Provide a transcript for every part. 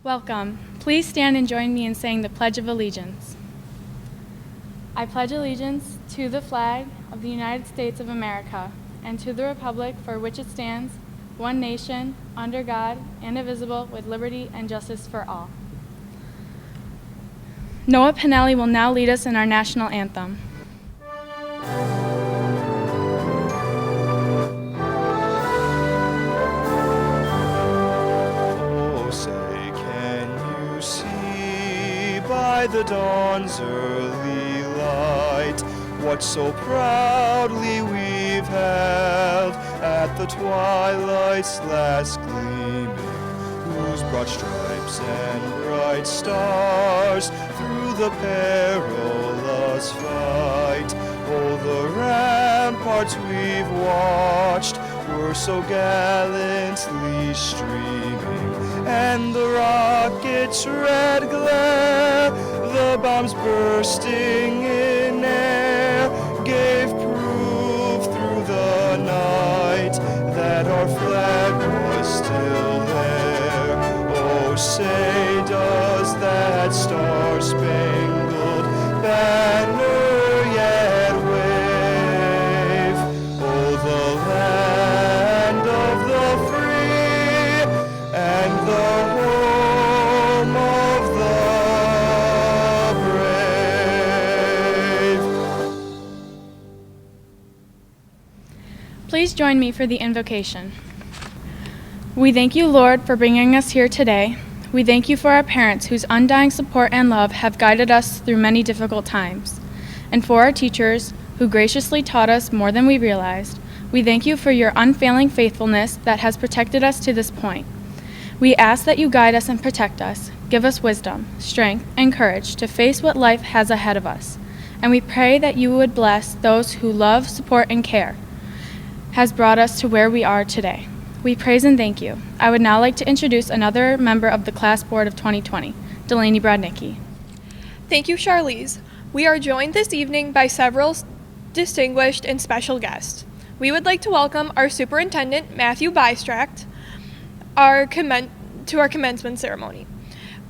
Welcome. Please stand and join me in saying the Pledge of Allegiance. I pledge allegiance to the flag of the United States of America and to the republic for which it stands, one nation, under God, indivisible, with liberty and justice for all. Noah Pinelli will now lead us in our national anthem. By the dawn's early light, what so proudly we've held at the twilight's last gleaming, whose broad stripes and bright stars through the perilous fight. Oh, the ramparts we've watched were so gallantly streaming, and the rocket's red glare, the bombs bursting in air, gave proof through the night that our flag was still there. Oh, say does that star-spangled banner yet wave? Oh, the land of the free and the home of the brave. Please join me for the invocation. We thank you, Lord, for bringing us here today. We thank you for our parents whose undying support and love have guided us through many difficult times, and for our teachers who graciously taught us more than we realized. We thank you for your unfailing faithfulness that has protected us to this point. We ask that you guide us and protect us, give us wisdom, strength, and courage to face what life has ahead of us. And we pray that you would bless those who love, support, and care has brought us to where we are today. We praise and thank you. I would now like to introduce another member of the Class Board of 2020, Delaney Brodnicki. Thank you, Charlize. We are joined this evening by several distinguished and special guests. We would like to welcome our Superintendent, Matthew Bystract, to our commencement ceremony.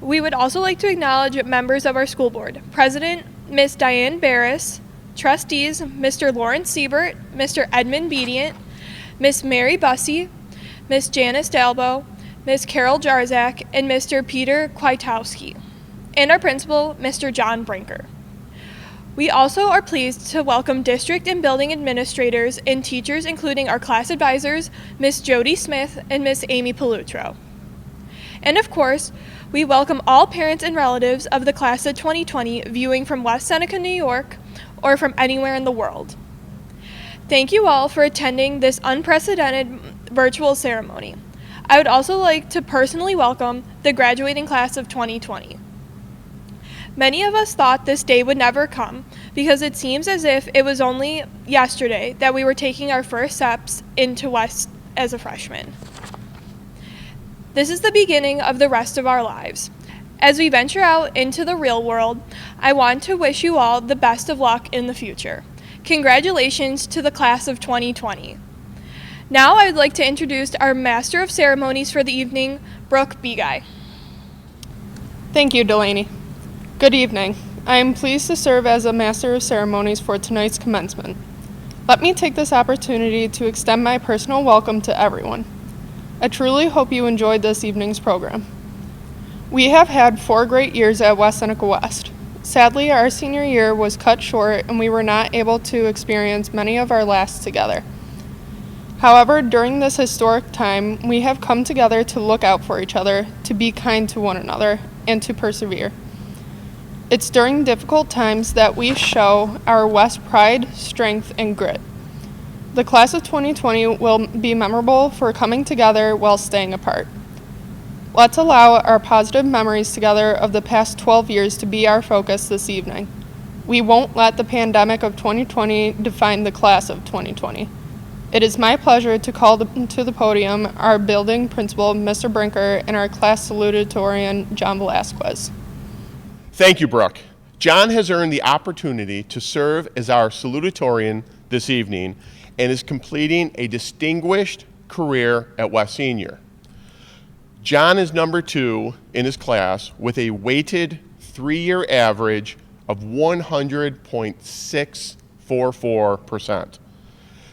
We would also like to acknowledge members of our school board, President Ms. Diane Barris, trustees Mr. Lawrence Siebert, Mr. Edmund Bedient, Ms. Mary Bussey, Ms. Janice Dalbo, Ms. Carol Jarzak, and Mr. Peter Kwiatkowski, and our principal, Mr. John Brinker. We also are pleased to welcome district and building administrators and teachers, including our class advisors, Ms. Jody Smith and Ms. Amy Palutro. And of course, we welcome all parents and relatives of the class of 2020 viewing from West Seneca, New York, or from anywhere in the world. Thank you all for attending this unprecedented virtual ceremony. I would also like to personally welcome the graduating class of 2020. Many of us thought this day would never come because it seems as if it was only yesterday that we were taking our first steps into West as a freshman. This is the beginning of the rest of our lives. As we venture out into the real world, I want to wish you all the best of luck in the future. Congratulations to the class of 2020. Now I would like to introduce our Master of Ceremonies for the evening, Brooke Begay. Thank you, Delaney. Good evening. I am pleased to serve as a Master of Ceremonies for tonight's commencement. Let me take this opportunity to extend my personal welcome to everyone. I truly hope you enjoyed this evening's program. We have had 4 great years at West Seneca West. Sadly, our senior year was cut short and we were not able to experience many of our lasts together. However, during this historic time, we have come together to look out for each other, to be kind to one another, and to persevere. It's during difficult times that we show our West pride, strength, and grit. The class of 2020 will be memorable for coming together while staying apart. Let's allow our positive memories together of the past 12 years to be our focus this evening. We won't let the pandemic of 2020 define the class of 2020. It is my pleasure to call to the podium our building principal, Mr. Brinker, and our class salutatorian, John Velasquez. Thank you, Brooke. John has earned the opportunity to serve as our salutatorian this evening and is completing a distinguished career at West Senior. John is number 2 in his class with a weighted 3-year average of 100.644%.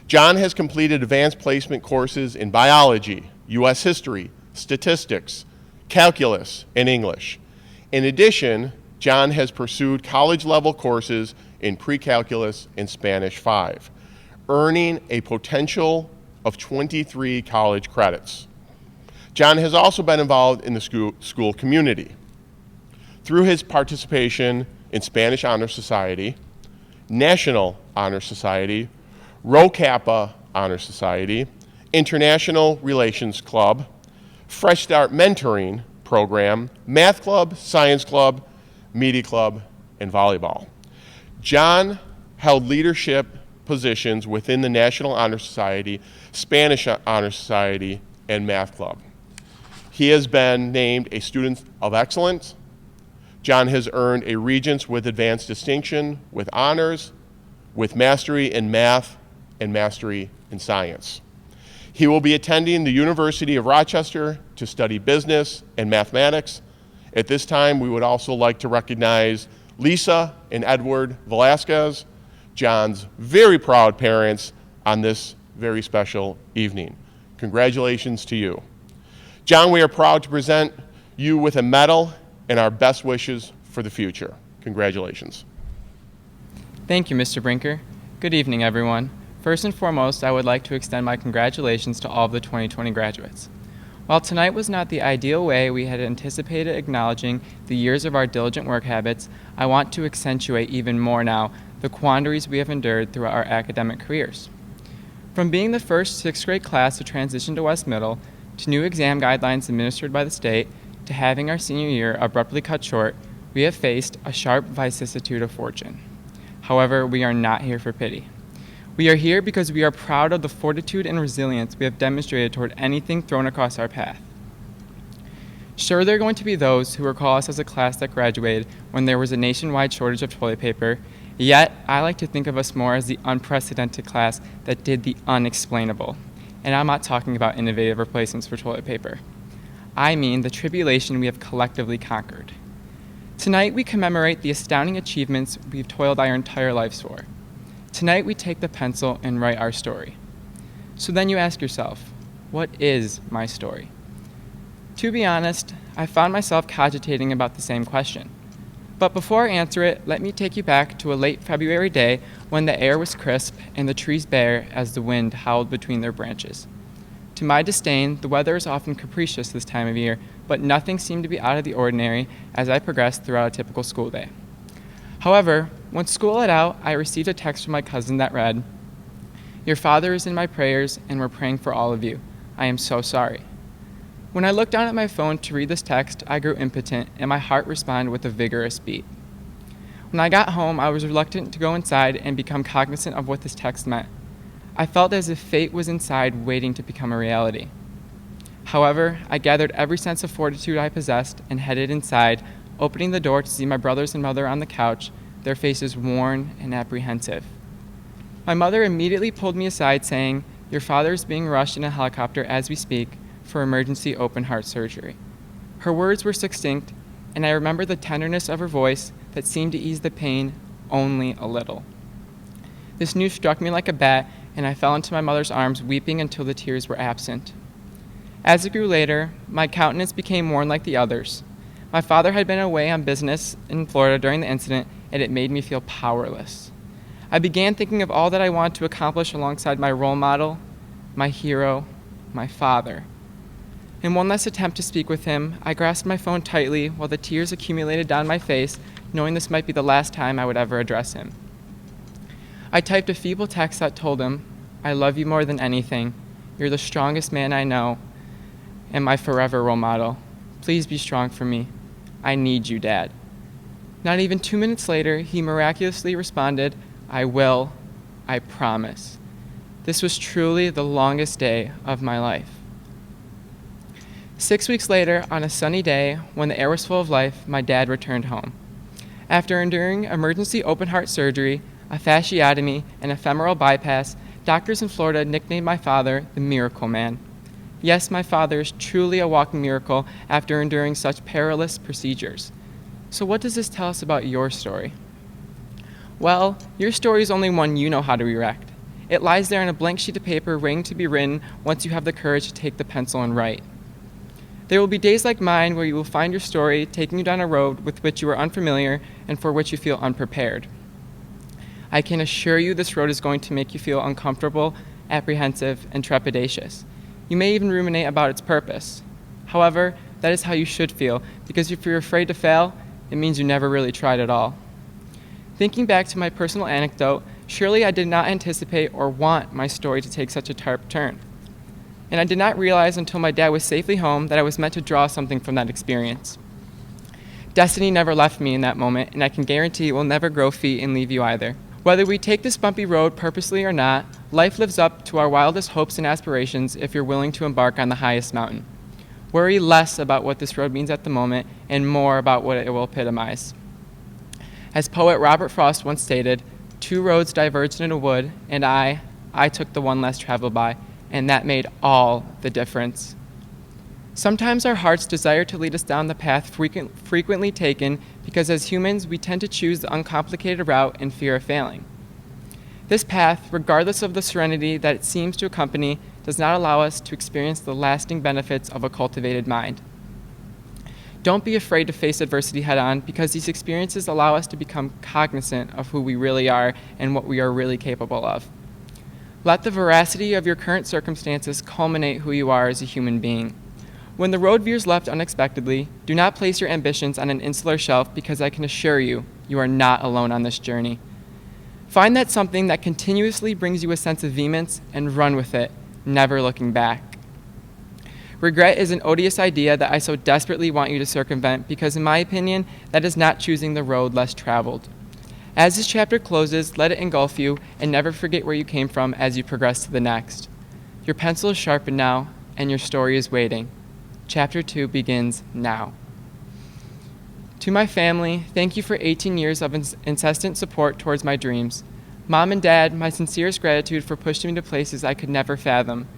John has completed advanced placement courses in biology, U.S. history, statistics, calculus, and English. In addition, John has pursued college-level courses in pre-calculus and Spanish 5, earning a potential of 23 college credits. John has also been involved in the school community through his participation in Spanish Honor Society, National Honor Society, Rho Kappa Honor Society, International Relations Club, Fresh Start Mentoring Program, Math Club, Science Club, Media Club, and Volleyball. John held leadership positions within the National Honor Society, Spanish Honor Society, and Math Club. He has been named a Student of Excellence. John has earned a Regents with Advanced Distinction, with honors, with mastery in math, and mastery in science. He will be attending the University of Rochester to study business and mathematics. At this time, we would also like to recognize Lisa and Edward Velasquez, John's very proud parents, on this very special evening. Congratulations to you. John, we are proud to present you with a medal and our best wishes for the future. Congratulations. Thank you, Mr. Brinker. Good evening, everyone. First and foremost, I would like to extend my congratulations to all of the 2020 graduates. While tonight was not the ideal way we had anticipated acknowledging the years of our diligent work habits, I want to accentuate even more now the quandaries we have endured throughout our academic careers. From being the first 6th grade class to transition to West Middle, to new exam guidelines administered by the state, to having our senior year abruptly cut short, we have faced a sharp vicissitude of fortune. However, we are not here for pity. We are here because we are proud of the fortitude and resilience we have demonstrated toward anything thrown across our path. Sure, there are going to be those who recall us as a class that graduated when there was a nationwide shortage of toilet paper, yet I like to think of us more as the unprecedented class that did the unexplainable. And I'm not talking about innovative replacements for toilet paper. I mean the tribulation we have collectively conquered. Tonight we commemorate the astounding achievements we've toiled our entire lives for. Tonight we take the pencil and write our story. So then you ask yourself, what is my story? To be honest, I found myself cogitating about the same question. But before I answer it, let me take you back to a late February day when the air was crisp and the trees bare as the wind howled between their branches. To my disdain, the weather is often capricious this time of year, but nothing seemed to be out of the ordinary as I progressed throughout a typical school day. However, when school let out, I received a text from my cousin that read, "Your father is in my prayers and we're praying for all of you. I am so sorry." When I looked down at my phone to read this text, I grew impotent and my heart responded with a vigorous beat. When I got home, I was reluctant to go inside and become cognizant of what this text meant. I felt as if fate was inside waiting to become a reality. However, I gathered every sense of fortitude I possessed and headed inside, opening the door to see my brothers and mother on the couch, their faces worn and apprehensive. My mother immediately pulled me aside saying, "Your father is being rushed in a helicopter as we speak for emergency open heart surgery." Her words were succinct, and I remember the tenderness of her voice that seemed to ease the pain only a little. This news struck me like a bat, and I fell into my mother's arms, weeping until the tears were absent. As it grew later, my countenance became worn like the others. My father had been away on business in Florida during the incident, and it made me feel powerless. I began thinking of all that I wanted to accomplish alongside my role model, my hero, my father. In one last attempt to speak with him, I grasped my phone tightly while the tears accumulated down my face, knowing this might be the last time I would ever address him. I typed a feeble text that told him, "I love you more than anything. You're the strongest man I know and my forever role model. Please be strong for me. I need you, Dad." Not even 2 minutes later, he miraculously responded, "I will. I promise." This was truly the longest day of my life. 6 weeks later, on a sunny day, when the air was full of life, my dad returned home. After enduring emergency open heart surgery, a fasciotomy, and a femoral bypass, doctors in Florida nicknamed my father the Miracle Man. Yes, my father is truly a walking miracle after enduring such perilous procedures. So what does this tell us about your story? Well, your story is only one you know how to erect. It lies there on a blank sheet of paper waiting to be written once you have the courage to take the pencil and write. There will be days like mine where you will find your story taking you down a road with which you are unfamiliar and for which you feel unprepared. I can assure you this road is going to make you feel uncomfortable, apprehensive, and trepidatious. You may even ruminate about its purpose. However, that is how you should feel, because if you're afraid to fail, it means you never really tried at all. Thinking back to my personal anecdote, surely I did not anticipate or want my story to take such a sharp turn. And I did not realize until my dad was safely home that I was meant to draw something from that experience. Destiny never left me in that moment, and I can guarantee it will never grow feet and leave you either. Whether we take this bumpy road purposely or not, life lives up to our wildest hopes and aspirations if you're willing to embark on the highest mountain. Worry less about what this road means at the moment and more about what it will epitomize. As poet Robert Frost once stated, 2 roads diverged in a wood, and I took the one less traveled by, and that made all the difference. Sometimes our hearts desire to lead us down the path frequently taken because as humans we tend to choose the uncomplicated route in fear of failing. This path, regardless of the serenity that it seems to accompany, does not allow us to experience the lasting benefits of a cultivated mind. Don't be afraid to face adversity head-on because these experiences allow us to become cognizant of who we really are and what we are really capable of. Let the veracity of your current circumstances culminate who you are as a human being. When the road veers left unexpectedly, do not place your ambitions on an insular shelf because I can assure you, you are not alone on this journey. Find that something that continuously brings you a sense of vehemence and run with it, never looking back. Regret is an odious idea that I so desperately want you to circumvent because in my opinion, that is not choosing the road less traveled. As this chapter closes, let it engulf you and never forget where you came from as you progress to the next. Your pencil is sharpened now and your story is waiting. Chapter 2 begins now. To my family, thank you for 18 years of incessant support towards my dreams. Mom and Dad, my sincerest gratitude for pushing me to places I could never fathom.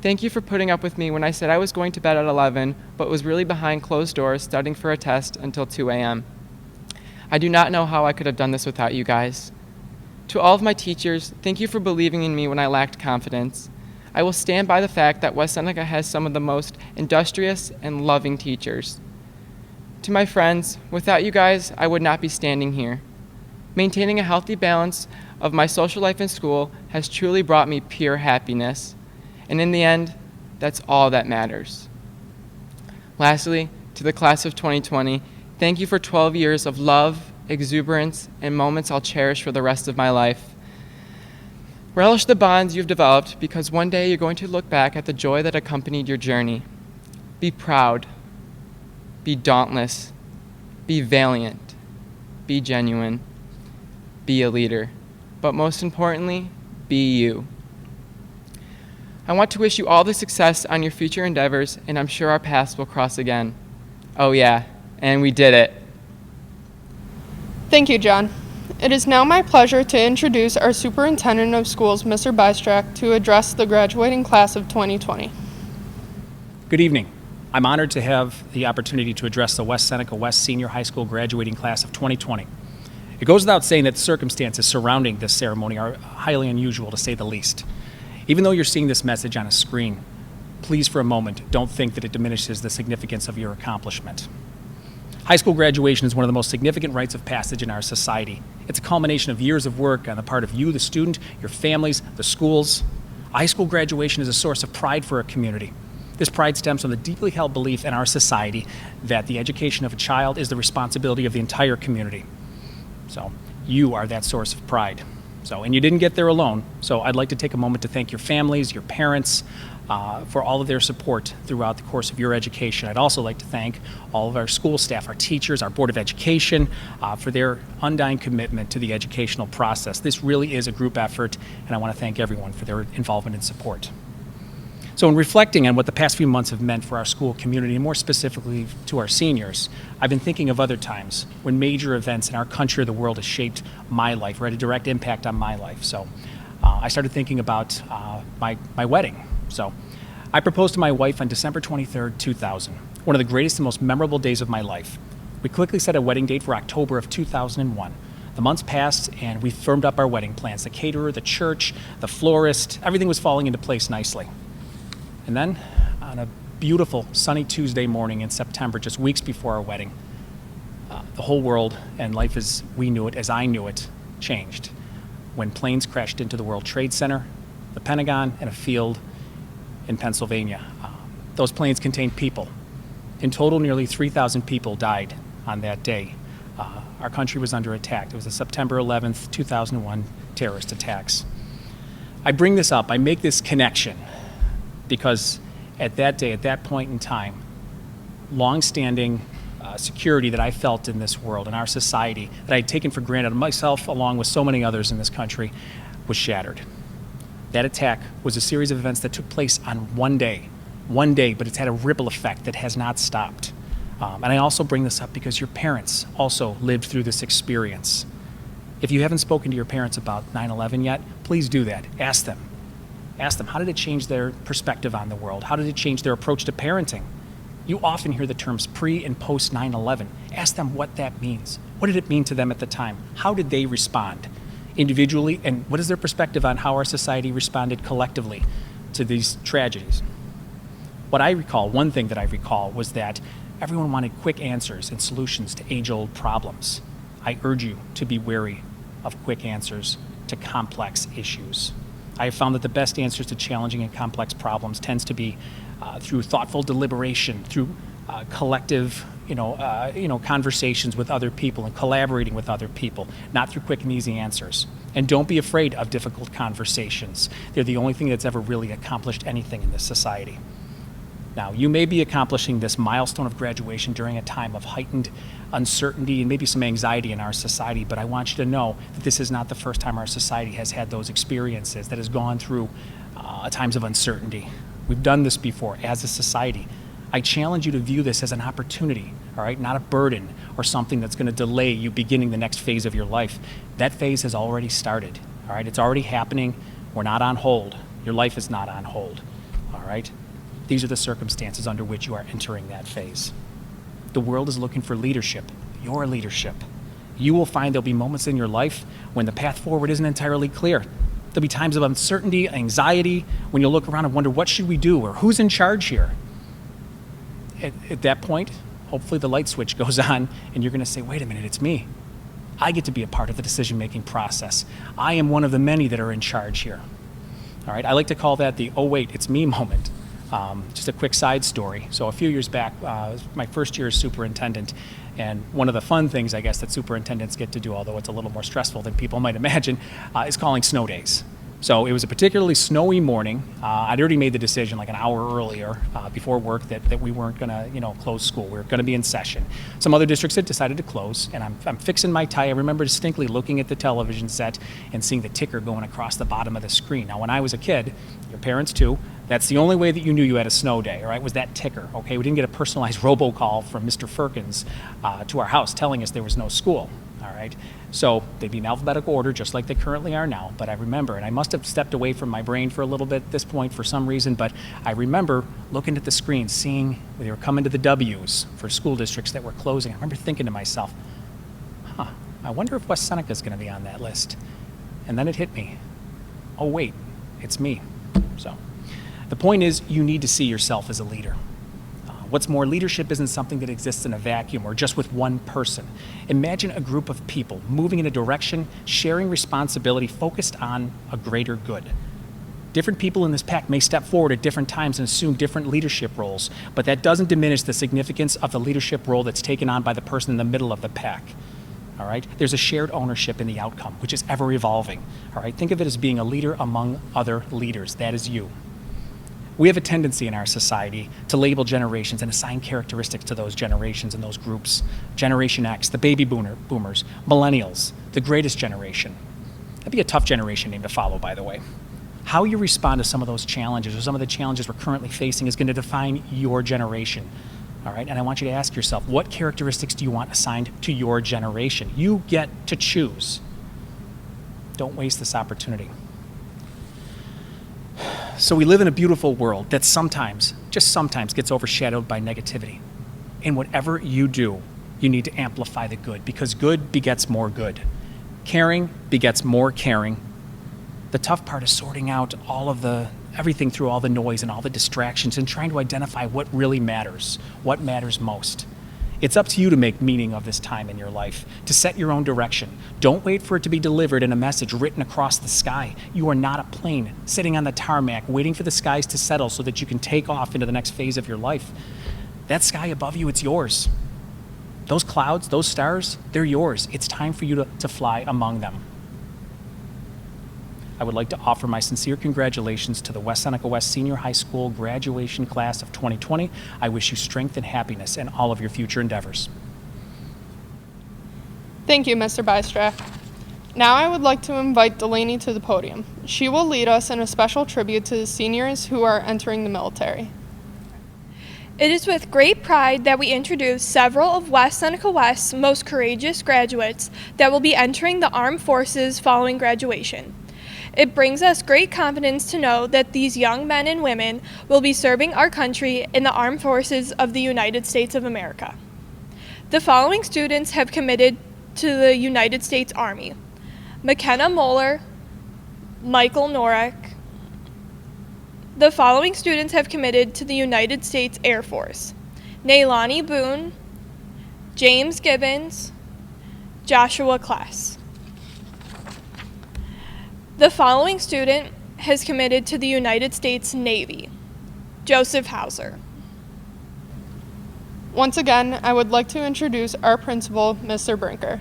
Thank you for putting up with me when I said I was going to bed at 11, but was really behind closed doors studying for a test until 2 a.m. I do not know how I could have done this without you guys. To all of my teachers, thank you for believing in me when I lacked confidence. I will stand by the fact that West Seneca has some of the most industrious and loving teachers. To my friends, without you guys, I would not be standing here. Maintaining a healthy balance of my social life and school has truly brought me pure happiness. And in the end, that's all that matters. Lastly, to the class of 2020, thank you for 12 years of love, exuberance, and moments I'll cherish for the rest of my life. Relish the bonds you've developed because one day you're going to look back at the joy that accompanied your journey. Be proud. Be dauntless. Be valiant. Be genuine. Be a leader. But most importantly, be you. I want to wish you all the success on your future endeavors, and I'm sure our paths will cross again. Oh yeah, and we did it. Thank you, John. It is now my pleasure to introduce our Superintendent of Schools, Mr. Bystrak, to address the graduating class of 2020. Good evening. I'm honored to have the opportunity to address the West Seneca West Senior High School graduating class of 2020. It goes without saying that the circumstances surrounding this ceremony are highly unusual, to say the least. Even though you're seeing this message on a screen, please for a moment don't think that it diminishes the significance of your accomplishment. High school graduation is one of the most significant rites of passage in our society. It's a culmination of years of work on the part of you, the student, your families, the schools. A high school graduation is a source of pride for a community. This pride stems from the deeply held belief in our society that the education of a child is the responsibility of the entire community. So you are that source of pride. And you didn't get there alone. So I'd like to take a moment to thank your families, your parents, for all of their support throughout the course of your education. I'd also like to thank all of our school staff, our teachers, our Board of Education, for their undying commitment to the educational process. This really is a group effort, and I want to thank everyone for their involvement and support. So in reflecting on what the past few months have meant for our school community, and more specifically to our seniors, I've been thinking of other times when major events in our country or the world has shaped my life or had a direct impact on my life. So I started thinking about my wedding. So I proposed to my wife on December 23rd, 2000, one of the greatest and most memorable days of my life. We quickly set a wedding date for October of 2001. The months passed, and we firmed up our wedding plans. The caterer, the church, the florist, everything was falling into place nicely. And then, on a beautiful sunny Tuesday morning in September, just weeks before our wedding, the whole world and life as we knew it, as I knew it, changed when planes crashed into the World Trade Center, the Pentagon, and a field in Pennsylvania. Those planes contained people. In total, nearly 3,000 people died on that day. Our country was under attack. It was the September 11th, 2001 terrorist attacks. I bring this up, I make this connection, because at that day, at that point in time, long-standing security that I felt in this world, in our society, that I had taken for granted, myself along with so many others in this country, was shattered. That attack was a series of events that took place on one day, but it's had a ripple effect that has not stopped. And I also bring this up because your parents also lived through this experience. If you haven't spoken to your parents about 9/11 yet, please do that. Ask them. Ask them, how did it change their perspective on the world? How did it change their approach to parenting? You often hear the terms pre and post 9/11. Ask them what that means. What did it mean to them at the time? How did they respond individually? And what is their perspective on how our society responded collectively to these tragedies? What I recall, one thing that I recall, was that everyone wanted quick answers and solutions to age-old problems. I urge you to be wary of quick answers to complex issues. I have found that the best answers to challenging and complex problems tends to be through thoughtful deliberation, through collective, conversations with other people and collaborating with other people, not through quick and easy answers. And don't be afraid of difficult conversations. They're the only thing that's ever really accomplished anything in this society. Now, you may be accomplishing this milestone of graduation during a time of heightened uncertainty and maybe some anxiety in our society, but I want you to know that this is not the first time our society has had those experiences, that has gone through times of uncertainty. We've done this before as a society. I challenge you to view this as an opportunity, all right, not a burden or something that's going to delay you beginning the next phase of your life. That phase has already started, all right? It's already happening. We're not on hold. Your life is not on hold, all right? These are the circumstances under which you are entering that phase. The world is looking for leadership, your leadership. You will find there'll be moments in your life when the path forward isn't entirely clear. There'll be times of uncertainty, anxiety, when you'll look around and wonder, what should we do, or who's in charge here? At that point, hopefully the light switch goes on and you're going to say, wait a minute, it's me. I get to be a part of the decision-making process. I am one of the many that are in charge here. All right, I like to call that the, oh wait, it's me moment. Just a quick side story. So a few years back, my first year as superintendent, and one of the fun things, I guess, that superintendents get to do, although it's a little more stressful than people might imagine, is calling snow days. So it was a particularly snowy morning. I'd already made the decision like an hour earlier before work that we weren't going to, close school. We were going to be in session. Some other districts had decided to close, and I'm fixing my tie. I remember distinctly looking at the television set and seeing the ticker going across the bottom of the screen. Now, when I was a kid, your parents too, that's the only way that you knew you had a snow day, all right, was that ticker, okay? We didn't get a personalized robocall from Mr. Firkins to our house telling us there was no school, all right? So they'd be in alphabetical order just like they currently are now, but I remember, and I must have stepped away from my brain for a little bit at this point for some reason, but I remember looking at the screen, seeing they were coming to the W's for school districts that were closing. I remember thinking to myself, I wonder if West Seneca is going to be on that list. And then it hit me. Oh, wait, it's me. So the point is, you need to see yourself as a leader. What's more, leadership isn't something that exists in a vacuum or just with one person. Imagine a group of people moving in a direction, sharing responsibility, focused on a greater good. Different people in this pack may step forward at different times and assume different leadership roles, but that doesn't diminish the significance of the leadership role that's taken on by the person in the middle of the pack. All right? There's a shared ownership in the outcome, which is ever evolving. All right? Think of it as being a leader among other leaders. That is you. We have a tendency in our society to label generations and assign characteristics to those generations and those groups. Generation X, the baby boomers, millennials, the greatest generation. That'd be a tough generation name to follow, by the way. How you respond to some of those challenges or some of the challenges we're currently facing is going to define your generation. All right, and I want you to ask yourself, what characteristics do you want assigned to your generation? You get to choose. Don't waste this opportunity. So we live in a beautiful world that sometimes, just sometimes, gets overshadowed by negativity. And whatever you do, you need to amplify the good, because good begets more good. Caring begets more caring. The tough part is sorting out everything through all the noise and all the distractions and trying to identify what really matters, what matters most. It's up to you to make meaning of this time in your life, to set your own direction. Don't wait for it to be delivered in a message written across the sky. You are not a plane sitting on the tarmac waiting for the skies to settle so that you can take off into the next phase of your life. That sky above you, it's yours. Those clouds, those stars, they're yours. It's time for you to fly among them. I would like to offer my sincere congratulations to the West Seneca West Senior High School graduation class of 2020. I wish you strength and happiness in all of your future endeavors. Thank you, Mr. Bystrak. Now I would like to invite Delaney to the podium. She will lead us in a special tribute to the seniors who are entering the military. It is with great pride that we introduce several of West Seneca West's most courageous graduates that will be entering the armed forces following graduation. It brings us great confidence to know that these young men and women will be serving our country in the armed forces of the United States of America. The following students have committed to the United States Army: McKenna Moeller, Michael Norek. The following students have committed to the United States Air Force: Nailani Boone, James Gibbons, Joshua Klass. The following student has committed to the United States Navy: Joseph Hauser. Once again, I would like to introduce our principal, Mr. Brinker.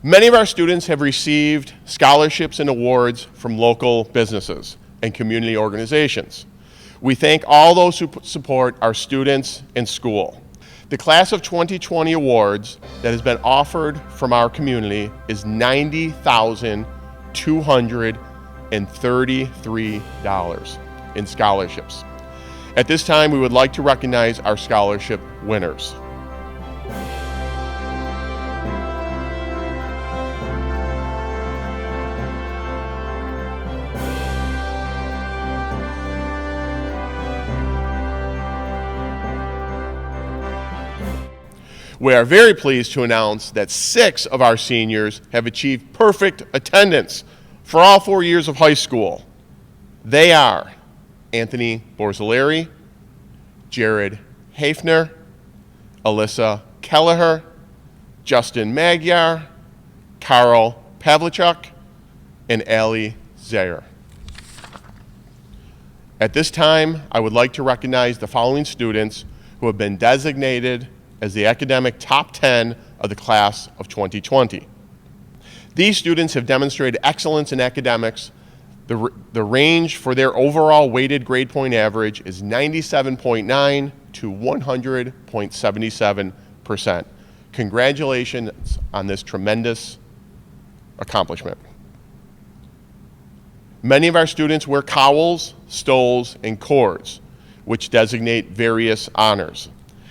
Many of our students have received scholarships and awards from local businesses and community organizations. We thank all those who support our students and school. The class of 2020 awards that has been offered from our community is $90,233 in scholarships. At this time, we would like to recognize our scholarship winners. We are very pleased to announce that 6 of our seniors have achieved perfect attendance for all 4 years of high school. They are Anthony Borzilleri, Jared Hafner, Alyssa Kelleher, Justin Magyar, Carl Pavlichuk, and Ali Zayer. At this time, I would like to recognize the following students who have been designated as the academic top 10 of the class of 2020. These students have demonstrated excellence in academics. The range for their overall weighted grade point average is 97.9 to 100.77%. Congratulations on this tremendous accomplishment. Many of our students wear cowls, stoles, and cords, which designate various honors.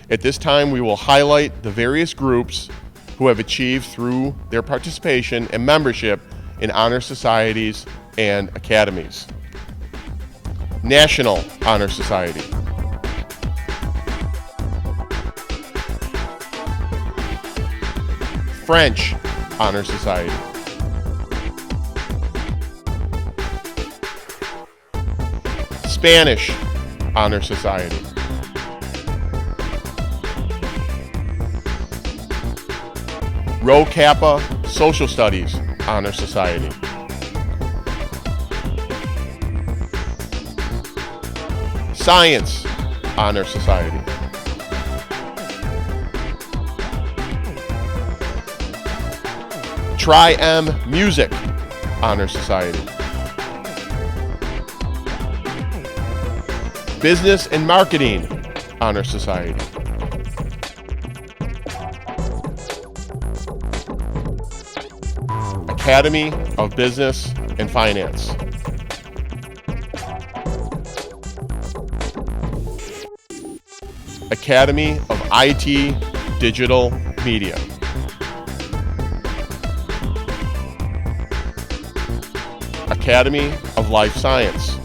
At this time, we will highlight the various groups who have achieved through their participation and membership in honor societies and academies. National Honor Society. French Honor Society. Spanish Honor Society. Rho Kappa Social Studies Honor Society. Science Honor Society. Tri-M Music Honor Society. Business and Marketing Honor Society. Academy of Business and Finance. Academy of IT Digital Media. Academy of Life Science.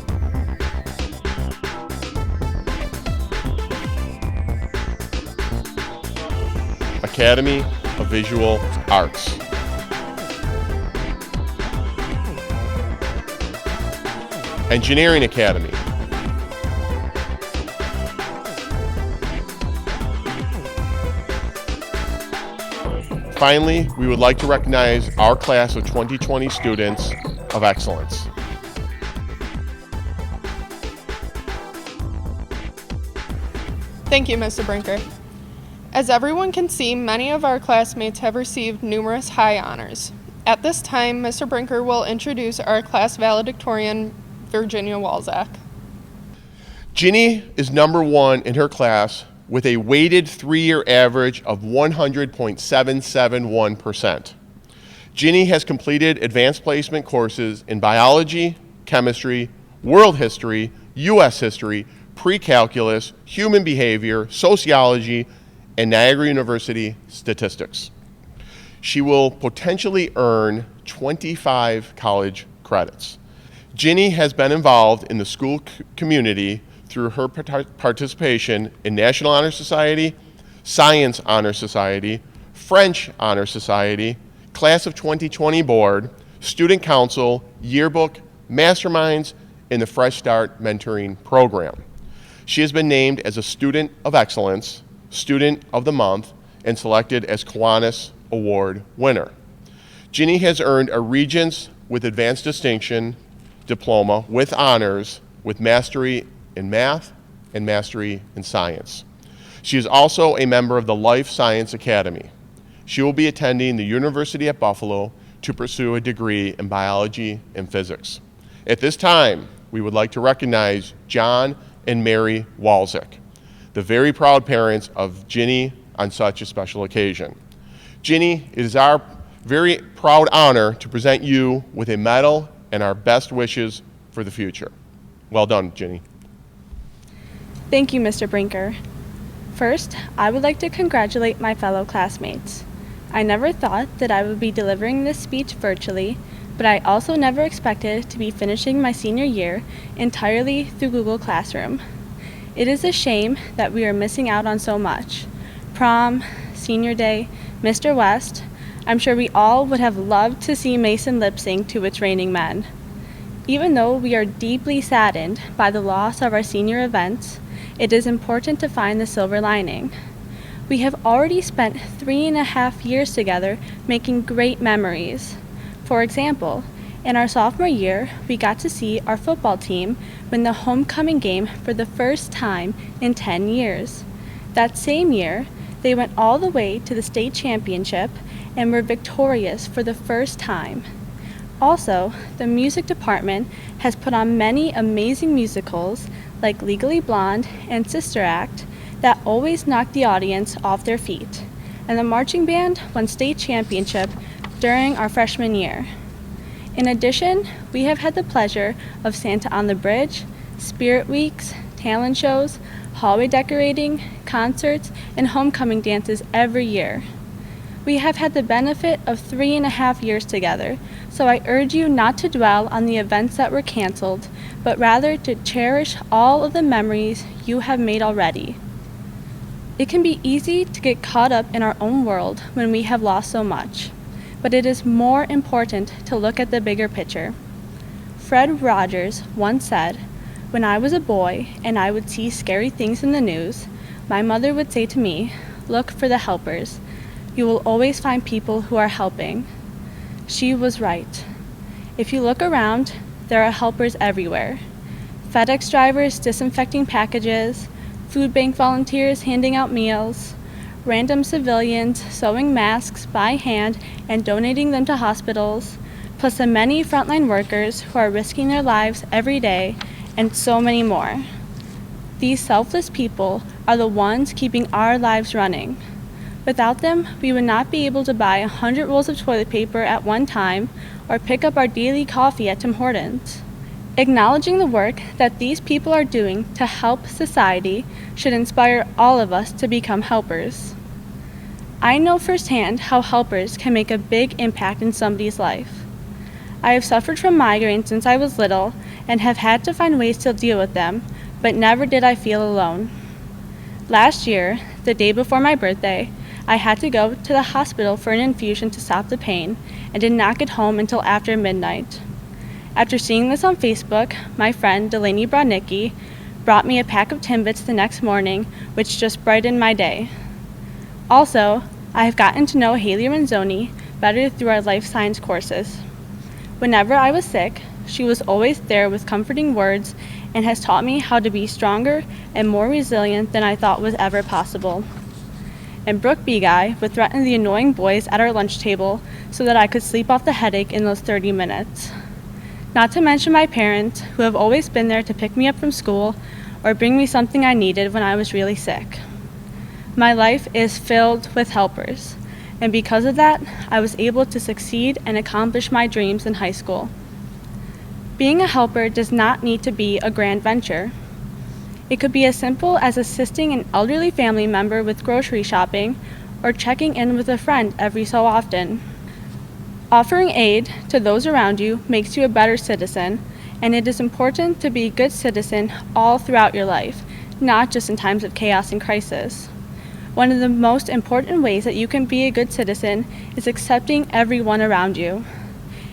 Academy of Visual Arts. Engineering Academy. Finally, we would like to recognize our class of 2020 students of excellence. Thank you, Mr. Brinker. As everyone can see, many of our classmates have received numerous high honors. At this time, Mr. Brinker will introduce our class valedictorian, Virginia Walzak. Ginny is number 1 in her class with a weighted 3-year average of 100.771%. Ginny has completed advanced placement courses in biology, chemistry, world history, U.S. history, pre-calculus, human behavior, sociology, and Niagara University statistics. She will potentially earn 25 college credits. Ginny has been involved in the school community through her participation in National Honor Society, Science Honor Society, French Honor Society, Class of 2020 Board, Student Council, Yearbook, Masterminds, and the Fresh Start Mentoring Program. She has been named as a Student of Excellence, Student of the Month, and selected as Kiwanis Award winner. Ginny has earned a Regents with Advanced Distinction diploma with honors with mastery in math and mastery in science. She is also a member of the Life Science Academy. She will be attending the University at Buffalo to pursue a degree in biology and physics. At this time, we would like to recognize John and Mary Walzak, the very proud parents of Ginny on such a special occasion. Ginny, it is our very proud honor to present you with a medal and our best wishes for the future. Well done, Ginny. Thank you, Mr. Brinker. First, I would like to congratulate my fellow classmates. I never thought that I would be delivering this speech virtually, but I also never expected to be finishing my senior year entirely through Google Classroom. It is a shame that we are missing out on so much. Prom, senior day, Mr. West. I'm sure we all would have loved to see Mason lip sync to It's Raining Men. Even though we are deeply saddened by the loss of our senior events, it is important to find the silver lining. We have already spent 3.5 years together making great memories. For example, in our sophomore year, we got to see our football team win the homecoming game for the first time in 10 years. That same year, they went all the way to the state championship and were victorious for the first time. Also, the music department has put on many amazing musicals like Legally Blonde and Sister Act that always knock the audience off their feet. And the marching band won state championship during our freshman year. In addition, we have had the pleasure of Santa on the Bridge, Spirit Weeks, talent shows, hallway decorating, concerts, and homecoming dances every year. We have had the benefit of 3.5 years together, so I urge you not to dwell on the events that were canceled, but rather to cherish all of the memories you have made already. It can be easy to get caught up in our own world when we have lost so much, but it is more important to look at the bigger picture. Fred Rogers once said, "When I was a boy and I would see scary things in the news, my mother would say to me, 'Look for the helpers. You will always find people who are helping.' She was right. If you look around, there are helpers everywhere. FedEx drivers disinfecting packages, food bank volunteers handing out meals, random civilians sewing masks by hand and donating them to hospitals, plus the many frontline workers who are risking their lives every day, and so many more. These selfless people are the ones keeping our lives running. Without them, we would not be able to buy 100 rolls of toilet paper at one time or pick up our daily coffee at Tim Hortons. Acknowledging the work that these people are doing to help society should inspire all of us to become helpers. I know firsthand how helpers can make a big impact in somebody's life. I have suffered from migraines since I was little, and have had to find ways to deal with them, but never did I feel alone. Last year, the day before my birthday, I had to go to the hospital for an infusion to stop the pain and did not get home until after midnight. After seeing this on Facebook, my friend Delaney Brodnicki brought me a pack of Timbits the next morning, which just brightened my day. Also, I have gotten to know Haley Renzoni better through our life science courses. Whenever I was sick, she was always there with comforting words and has taught me how to be stronger and more resilient than I thought was ever possible. And Brooke Guy would threaten the annoying boys at our lunch table so that I could sleep off the headache in those 30 minutes. Not to mention my parents, who have always been there to pick me up from school or bring me something I needed when I was really sick. My life is filled with helpers, and because of that, I was able to succeed and accomplish my dreams in high school. Being a helper does not need to be a grand venture. It could be as simple as assisting an elderly family member with grocery shopping or checking in with a friend every so often. Offering aid to those around you makes you a better citizen, and it is important to be a good citizen all throughout your life, not just in times of chaos and crisis. One of the most important ways that you can be a good citizen is accepting everyone around you.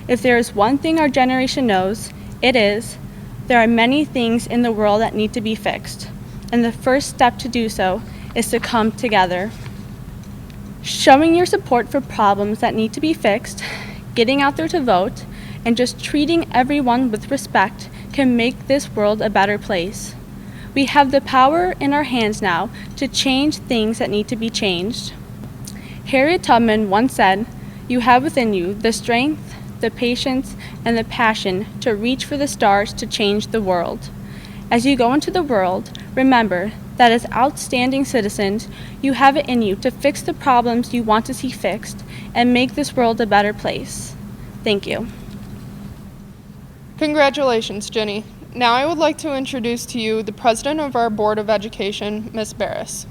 If there is one thing our generation knows, it is there are many things in the world that need to be fixed, and the first step to do so is to come together. Showing your support for problems that need to be fixed, getting out there to vote, and just treating everyone with respect can make this world a better place. We have the power in our hands now to change things that need to be changed. Harriet Tubman once said, "You have within you the strength, the patience, and the passion to reach for the stars to change the world." As you go into the world, remember that as outstanding citizens, you have it in you to fix the problems you want to see fixed and make this world a better place. Thank you. Congratulations, Jenny. Now I would like to introduce to you the president of our Board of Education, Ms. Barris.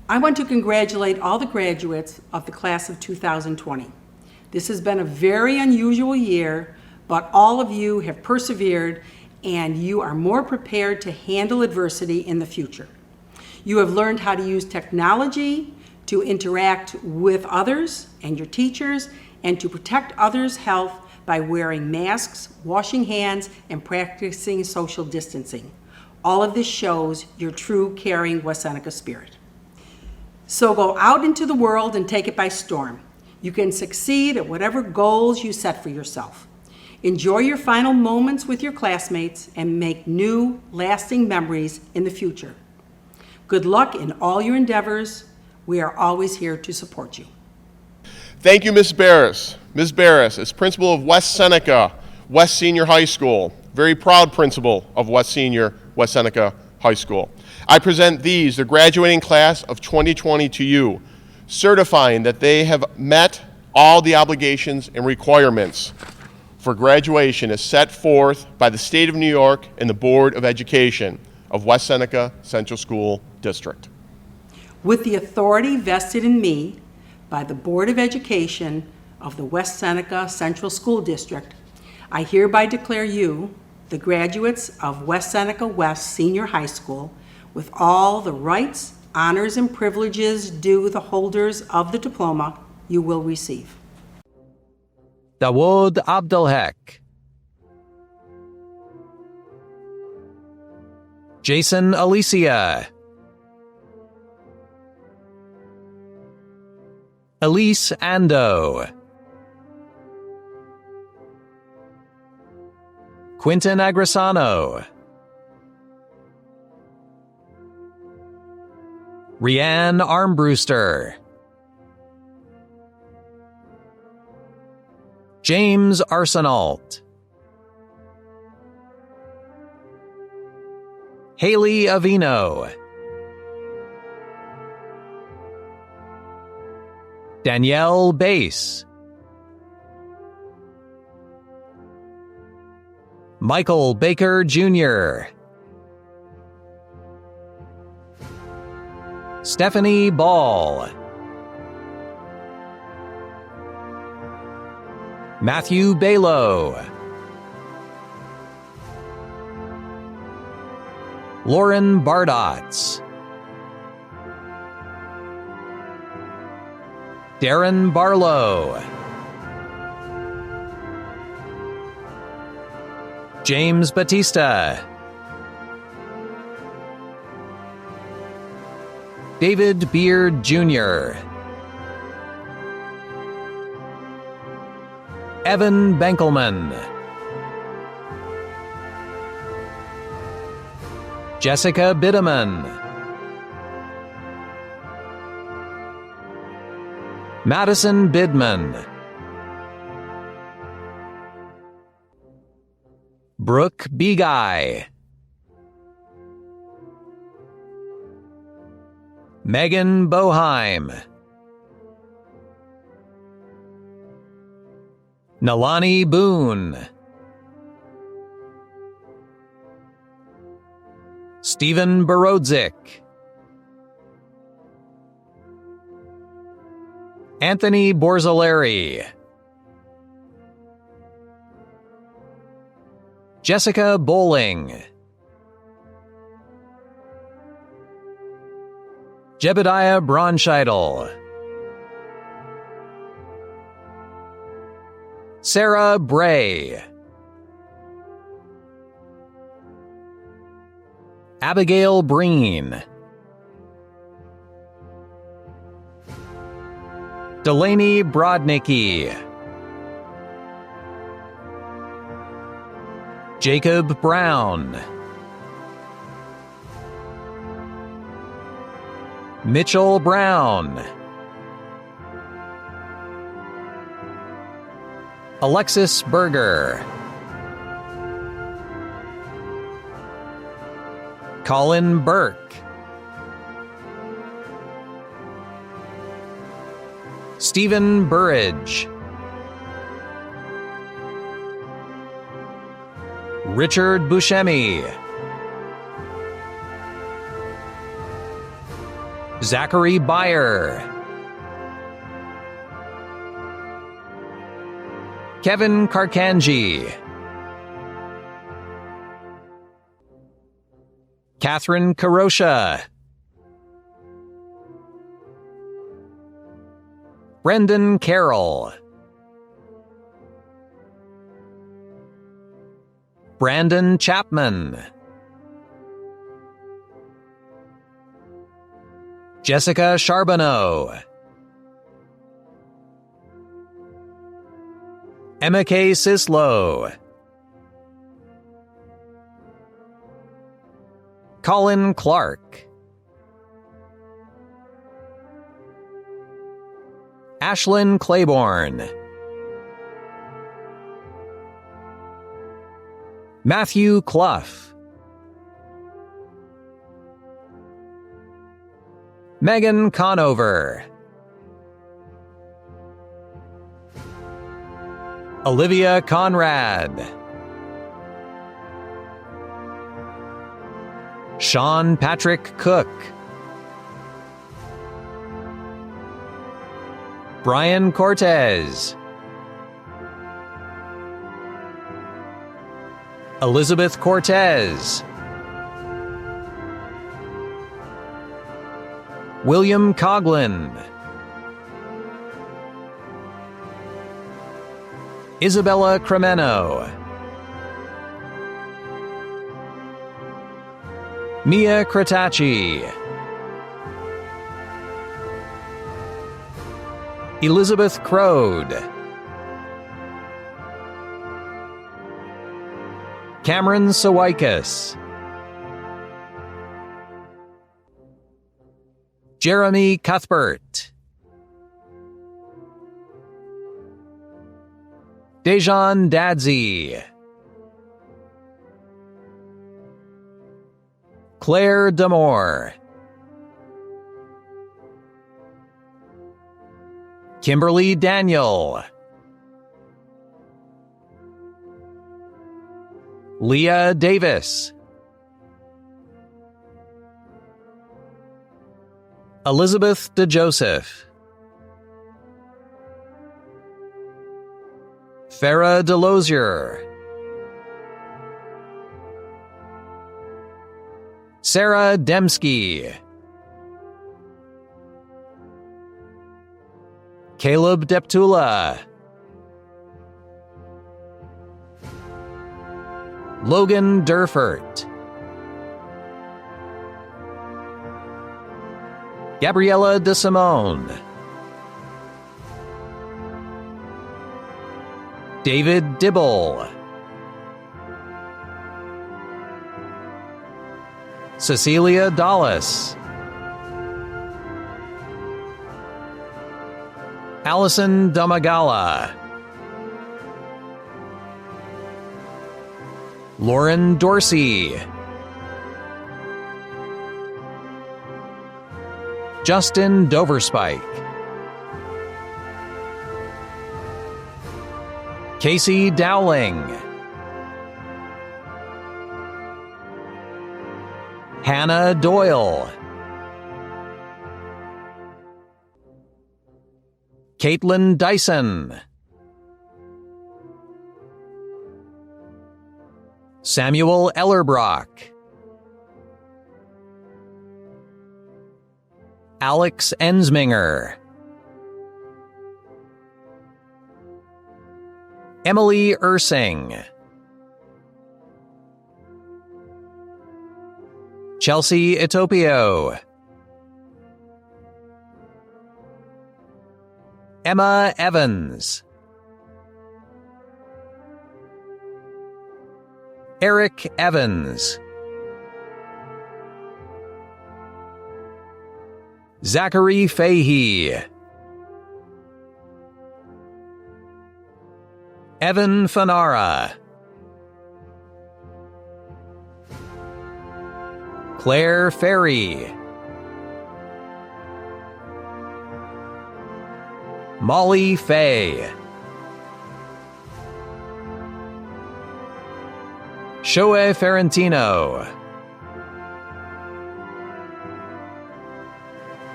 I want to congratulate all the graduates of the class of 2020. This has been a very unusual year, but all of you have persevered and you are more prepared to handle adversity in the future. You have learned how to use technology to interact with others and your teachers and to protect others' health by wearing masks, washing hands, and practicing social distancing. All of this shows your true caring West Seneca spirit. So go out into the world and take it by storm. You can succeed at whatever goals you set for yourself. Enjoy your final moments with your classmates and make new, lasting memories in the future. Good luck in all your endeavors. We are always here to support you. Thank you, Ms. Barris. Ms. Barris is principal of West Seneca West Senior High School, very proud principal of West Seneca High School. I present these, the graduating class of 2020 to you, certifying that they have met all the obligations and requirements for graduation as set forth by the State of New York and the Board of Education of West Seneca Central School District. With the authority vested in me by the Board of Education of the West Seneca Central School District, I hereby declare you, the graduates of West Seneca West Senior High School, with all the rights, honors, and privileges due the holders of the diploma you will receive. Dawood Abdelhak, Jason Alicia, Elise Ando, Quinton Agrisano, Rianne Armbruster, James Arsenault, Haley Avino, Danielle Bass, Michael Baker Jr., Stephanie Ball, Matthew Balo, Lauren Bardotz, Darren Barlow, James Batista, David Beard Jr., Evan Benkelman, Jessica Bideman, Madison Bidman, Brooke Beguy, Megan Boheim, Nalani Boone, Stephen Borodzik, Anthony Borzolari, Jessica Bowling, Jebediah Braunscheidel, Sarah Bray, Abigail Breen, Delaney Brodnicki, Jacob Brown, Mitchell Brown, Alexis Berger, Colin Burke, Stephen Burridge, Richard Buscemi, Zachary Beyer, Kevin Karkanji, Catherine Karosha, Brendan Carroll, Brandon Chapman, Jessica Charbonneau, Emma K. Sislow, Colin Clark, Ashlyn Claiborne, Matthew Clough, Megan Conover, Olivia Conrad, Sean Patrick Cook, Brian Cortez, Elizabeth Cortez, William Coughlin, Isabella Cremeno, Mia Kratacci, Elizabeth Crode, Cameron Sawaikas, Jeremy Cuthbert, Dejan Dadsey, Claire Damore, Kimberly Daniel, Leah Davis, Elizabeth DeJoseph, Farah DeLozier, Sarah Dembski. Caleb Deptula. Logan Durfert. Gabriella DeSimone. David Dibble. Cecilia Dallas. Allison Damagala. Lauren Dorsey. Justin Doverspike. Casey Dowling. Hannah Doyle. Caitlin Dyson. Samuel Ellerbrock. Alex Ensminger. Emily Ursing. Chelsea Etopio. Emma Evans. Eric Evans. Zachary Fahey. Evan Fanara. Claire Ferry. Molly Fay. Shoei Ferentino.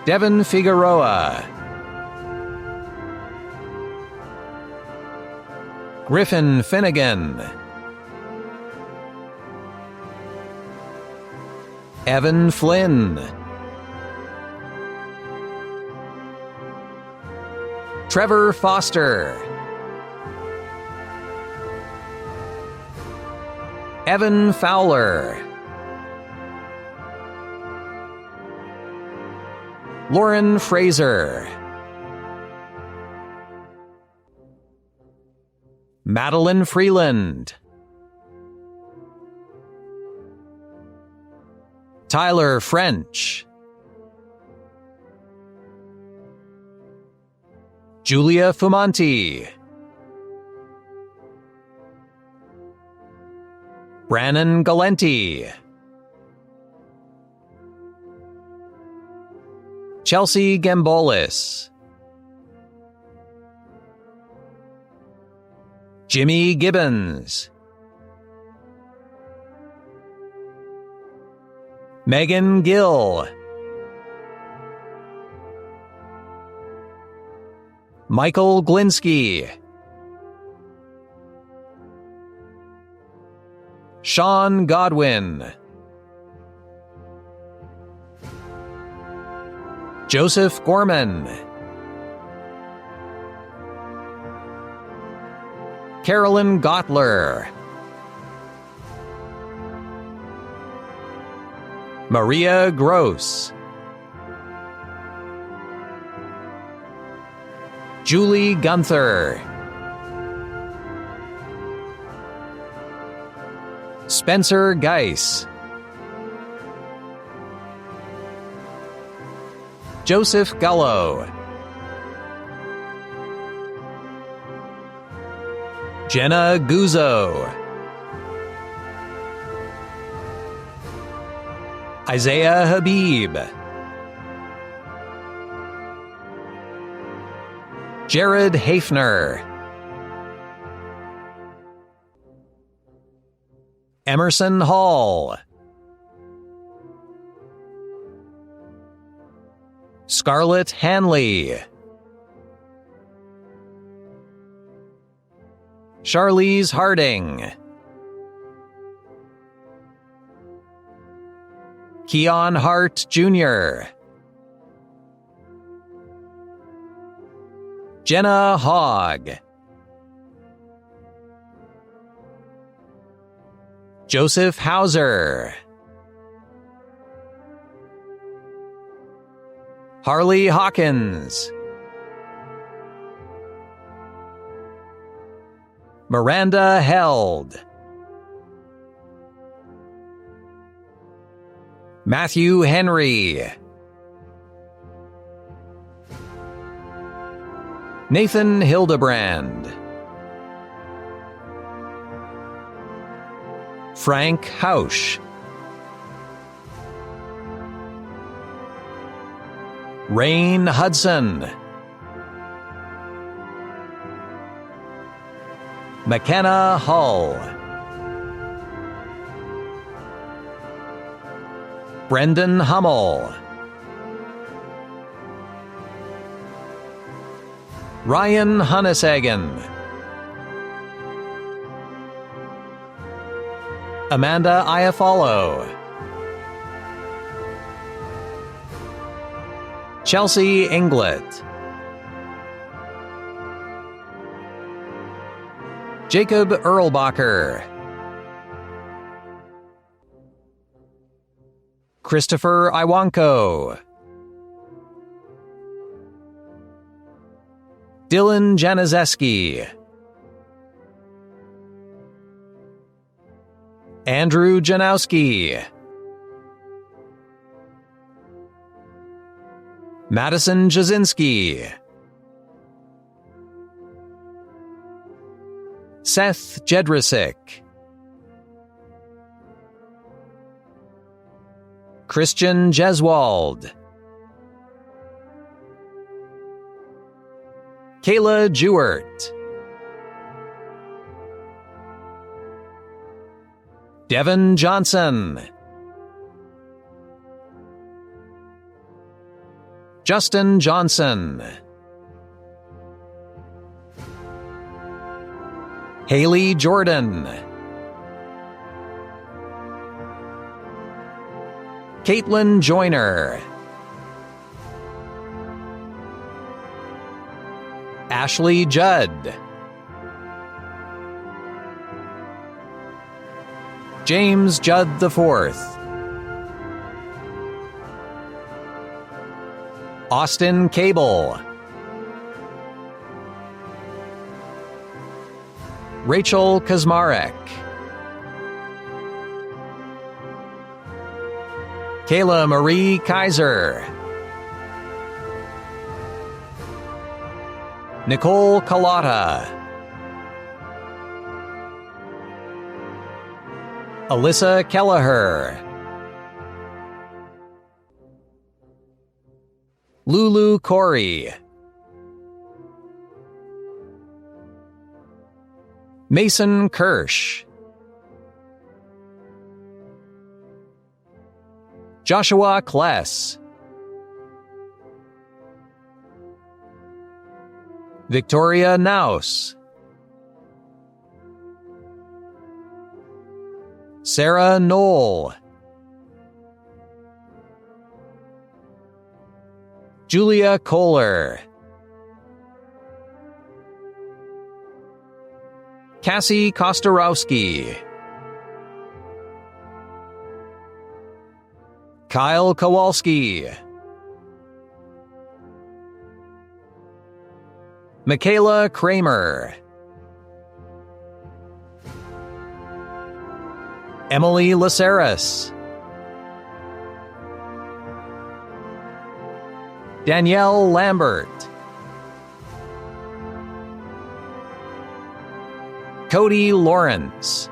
Devin Figueroa. Griffin Finnegan. Evan Flynn. Trevor Foster. Evan Fowler. Lauren Fraser. Madeline Freeland. Tyler French. Julia Fumanti. Brannon Galenti. Chelsea Gambolis. Jimmy Gibbons. Megan Gill. Michael Glinsky. Sean Godwin. Joseph Gorman. Carolyn Gottler. Maria Gross. Julie Gunther. Spencer Geis. Joseph Gullo. Jenna Guzzo. Isaiah Habib. Jared Hafner. Emerson Hall. Scarlett Hanley. Charlize Harding. Keon Hart Jr., Jenna Hogg, Joseph Hauser, Harley Hawkins, Miranda Held, Matthew Henry, Nathan Hildebrand, Frank Hausch, Rain Hudson, McKenna Hull, Brendan Hummel, Ryan Hunnesagen, Amanda Iafallo, Chelsea Inglet, Jacob Erlbacher, Christopher Iwanko, Dylan Januszewski, Andrew Janowski, Madison Jasinski, Seth Jedrisick, Christian Jeswald, Kayla Jewert, Devin Johnson, Justin Johnson, Haley Jordan, Caitlin Joyner, Ashley Judd, James Judd IV, Austin Cable, Rachel Kazmarek, Kayla Marie Kaiser, Nicole Kalata, Alyssa Kelleher, Lulu Corey, Mason Kirsch, Joshua Kless, Victoria Naus, Sarah Knoll, Julia Kohler, Cassie Kostarowski, Kyle Kowalski, Michaela Kramer, Emily Laceris, Danielle Lambert, Cody Lawrence,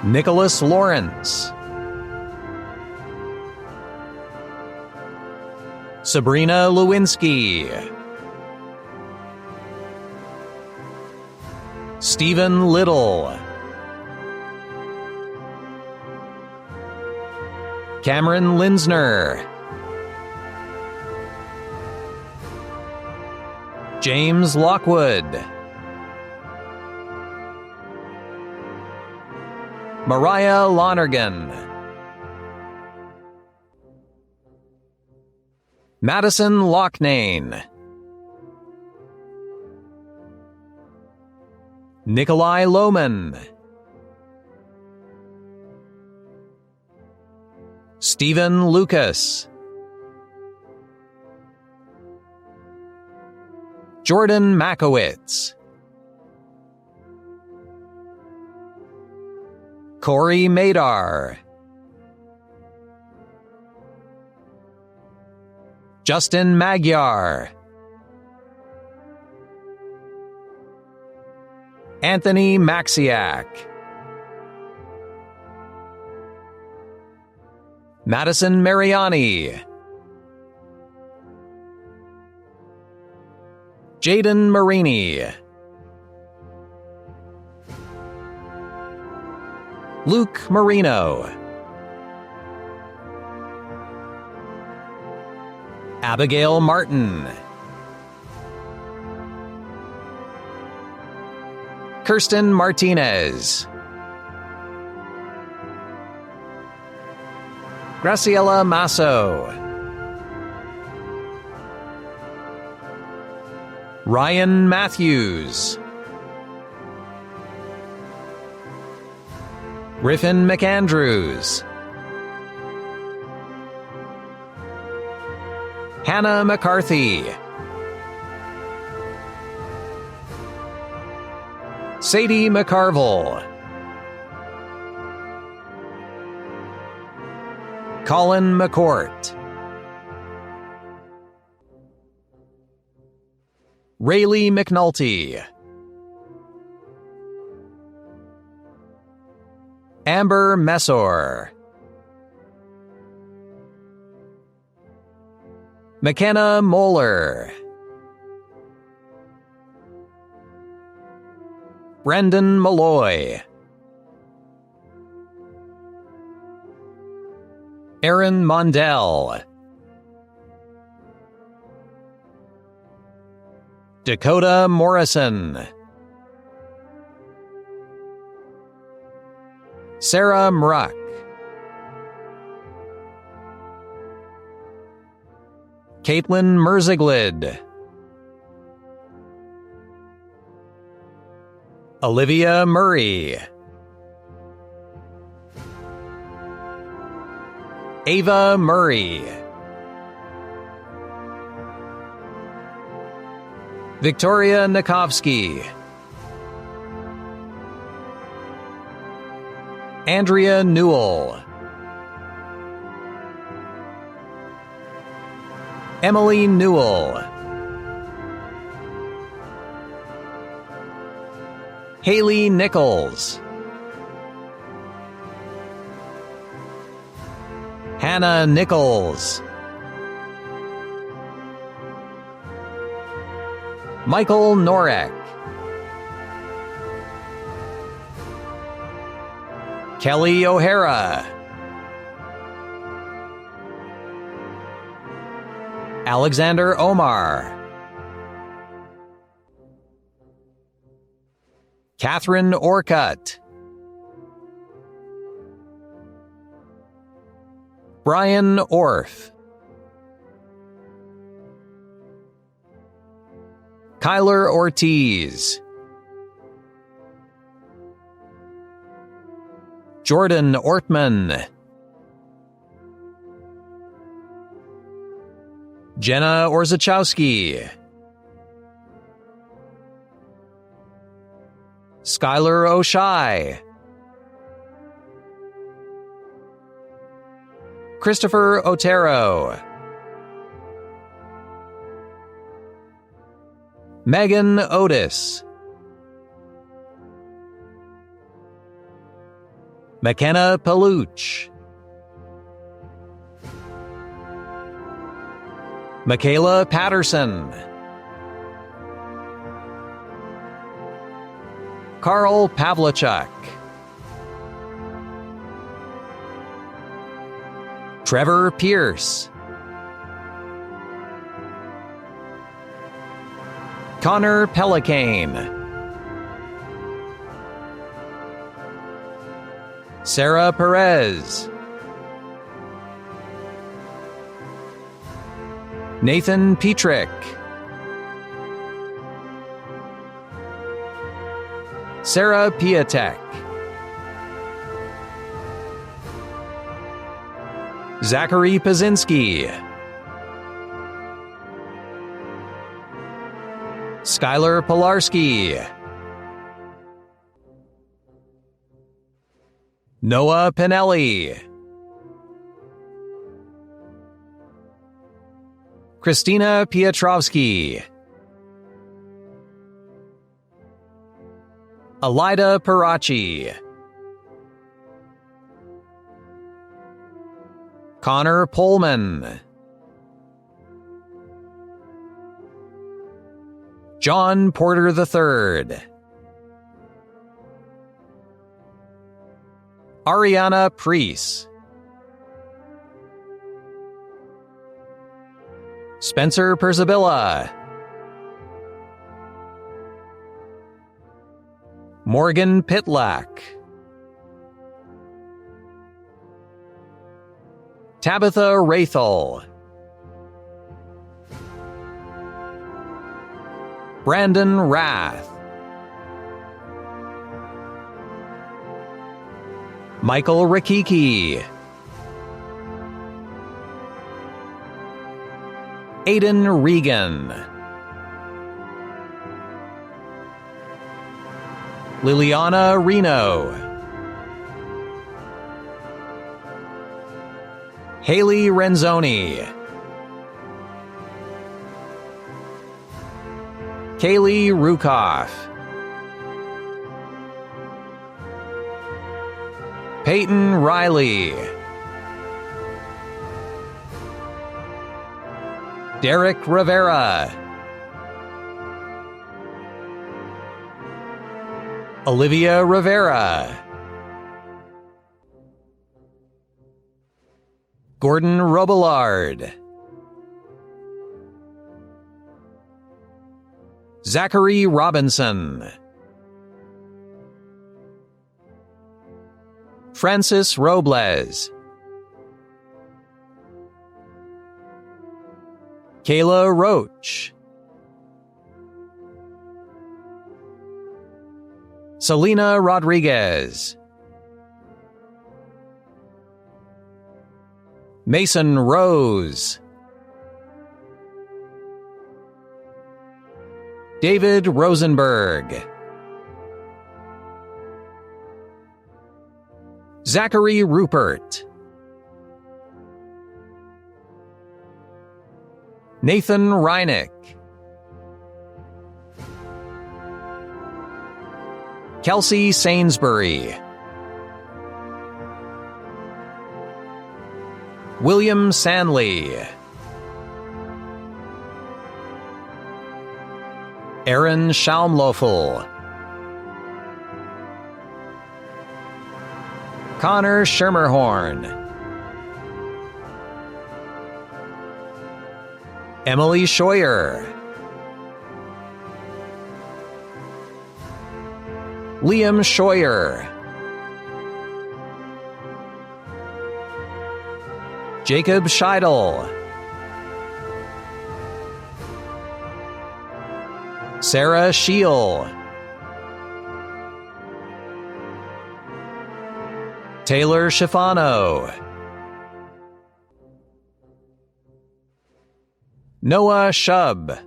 Nicholas Lawrence, Sabrina Lewinsky, Stephen Little, Cameron Linsner, James Lockwood, Mariah Lonergan, Madison Loughnane, Nikolai Lohman, Stephen Lucas, Jordan Makowitz, Corey Madar, Justin Magyar, Anthony Maxiak, Madison Mariani, Jaden Marini, Luke Marino, Abigail Martin, Kirsten Martinez, Graciela Masso, Ryan Matthews, Griffin McAndrews, Hannah McCarthy, Sadie McCarville, Colin McCourt, Rayleigh McNulty, Amber Messor, McKenna Moeller, Brendan Malloy, Aaron Mondell, Dakota Morrison, Sarah Mruck, Caitlin Merziglid, Olivia Murray, Ava Murray, Victoria Nikovsky, Andrea Newell, Emily Newell, Haley Nichols, Hannah Nichols, Michael Norek, Kelly O'Hara, Alexander Omar, Catherine Orcutt, Brian Orff, Kyler Ortiz, Jordan Ortman, Jenna Orzachowski, Skylar O'Shai, Christopher Otero, Megan Otis, McKenna Paluch, Michaela Patterson, Carl Pavlichuk, Trevor Pierce, Connor Pelicane, Sarah Perez, Nathan Petrick, Sarah Piatek, Zachary Pazinski, Skylar Pilarski, Noah Pinelli, Christina Piotrowski, Elida Parachi, Connor Pullman, John Porter III, Ariana Preece, Spencer Persabilla, Morgan Pitlack, Tabitha Rathel, Brandon Rath, Michael Rakiki, Aiden Regan, Liliana Reno, Haley Renzoni, Kaylee Rukoff, Peyton Riley, Derek Rivera, Olivia Rivera, Gordon Robillard, Zachary Robinson, Francis Robles, Kayla Roach, Selena Rodriguez, Mason Rose, David Rosenberg, Zachary Rupert, Nathan Reinick, Kelsey Sainsbury, William Sanley, Aaron Schaumloffel, Connor Schermerhorn, Emily Scheuer, Liam Scheuer, Jacob Scheidel, Sarah Scheel, Taylor Schifano, Noah Shub,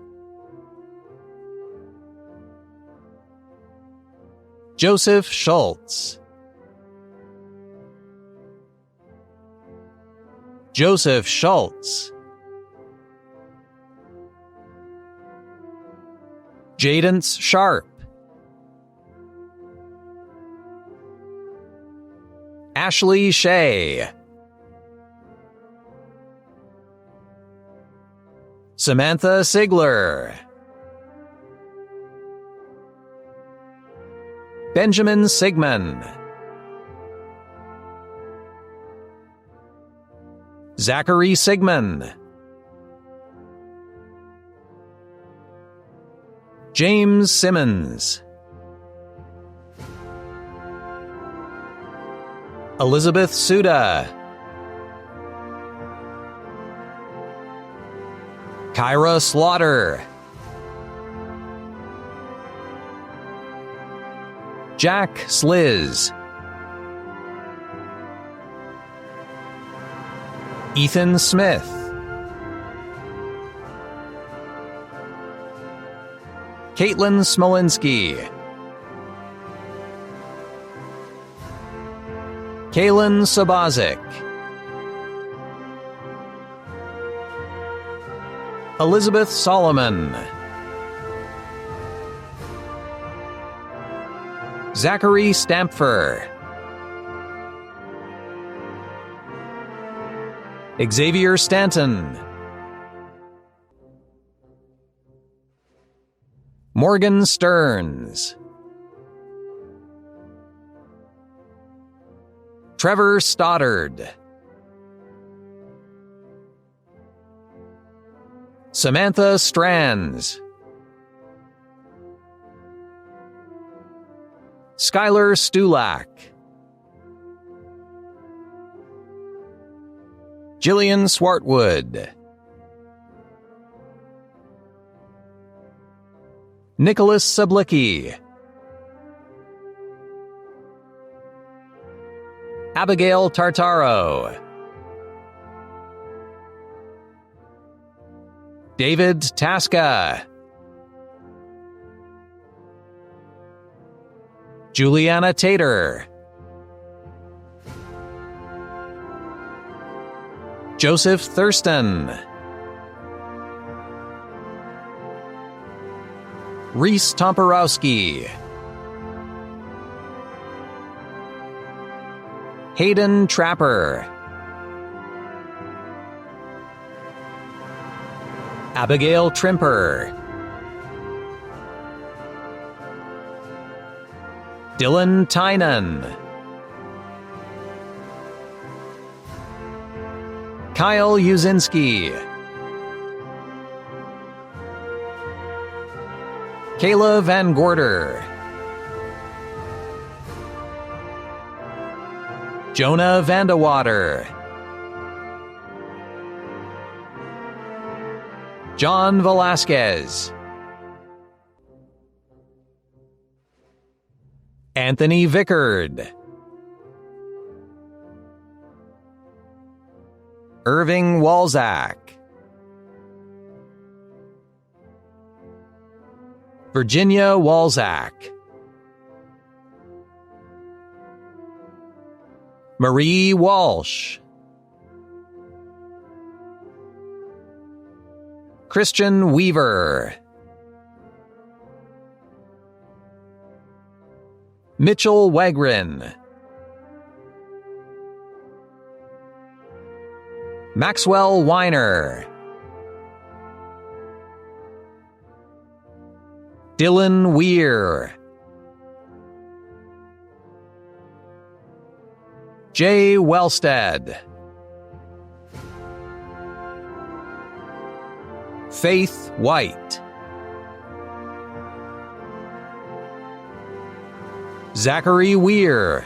Joseph Schultz, Joseph Schultz, Jadance Sharp, Ashley Shea, Samantha Sigler, Benjamin Sigmund, Zachary Sigmund, James Simmons, Elizabeth Suda, Kyra Slaughter, Jack Sliz, Ethan Smith, Caitlin Smolinski, Kaylin Sabazik, Elizabeth Solomon, Zachary Stampfer, Xavier Stanton, Morgan Stearns, Trevor Stoddard, Samantha Strands, Skylar Stulak, Jillian Swartwood, Nicholas Sablicki, Abigail Tartaro, David Tasca, Juliana Tater, Joseph Thurston, Reese Tomporowski, Hayden Trapper, Abigail Trimper, Dylan Tynan, Kyle Uzinski, Kayla Van Gorder, Jonah Vandewater, John Velasquez, Anthony Vickard, Irving Walzak, Virginia Walzak, Marie Walsh, Christian Weaver, Mitchell Wagrin, Maxwell Weiner, Dylan Weir, Jay Wellstead, Faith White, Zachary Weir,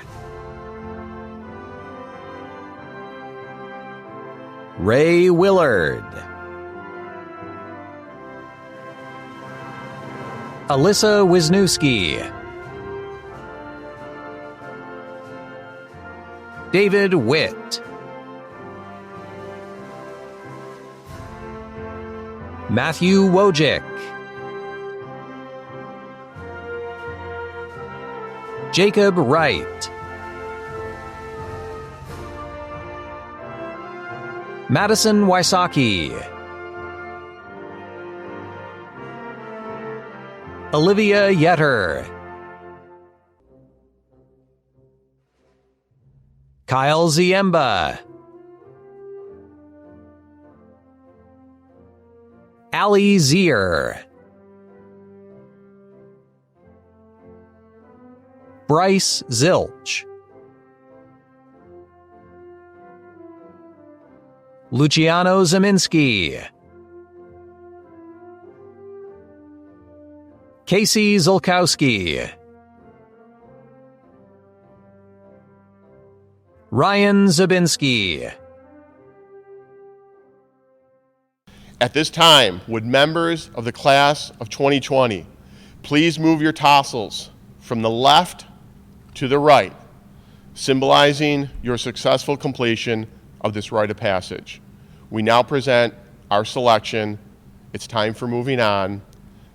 Ray Willard, Alyssa Wisniewski, David Witt, Matthew Wojcik, Jacob Wright, Madison Wysocki, Olivia Yetter, Kyle Ziemba, Ali Zier, Bryce Zilch, Luciano Zeminski, Casey Zulkowski, Ryan Zabinski. At this time, would members of the class of 2020 please move your tassels from the left to the right, symbolizing your successful completion of this rite of passage. We now present our selection. It's time for moving on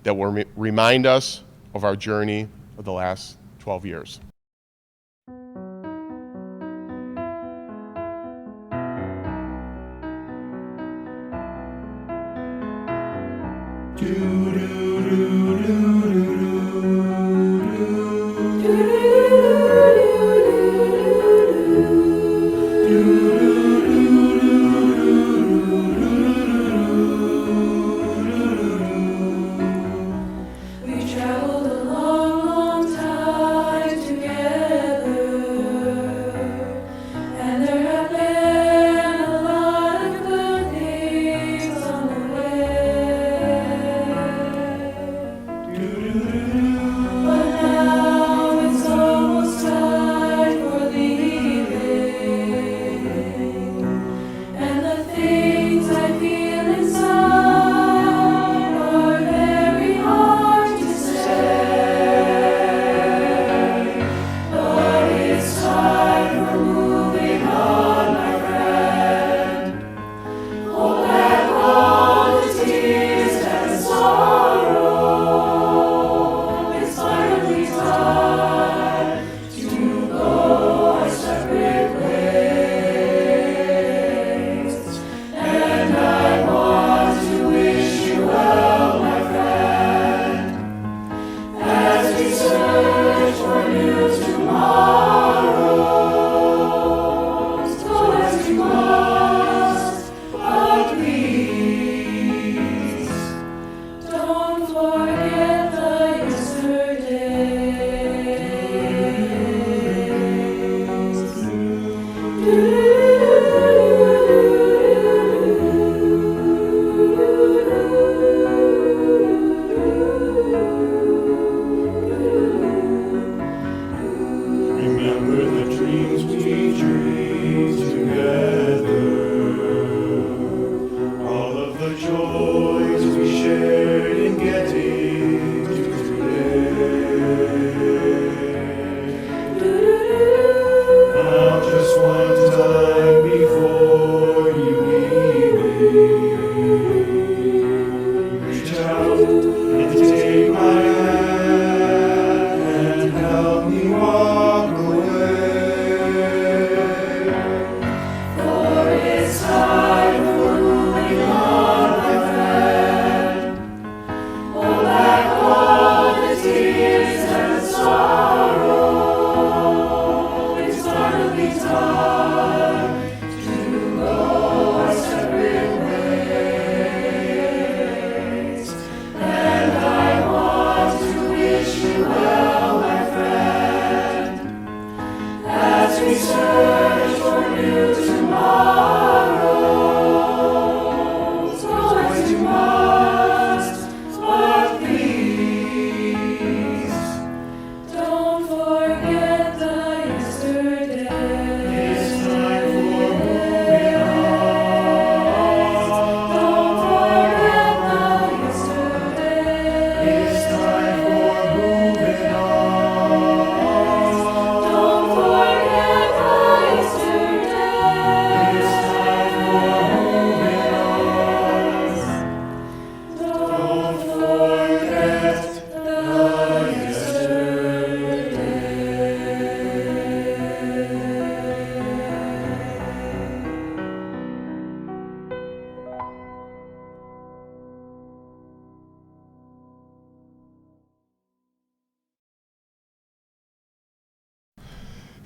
that will remind us of our journey of the last 12 years.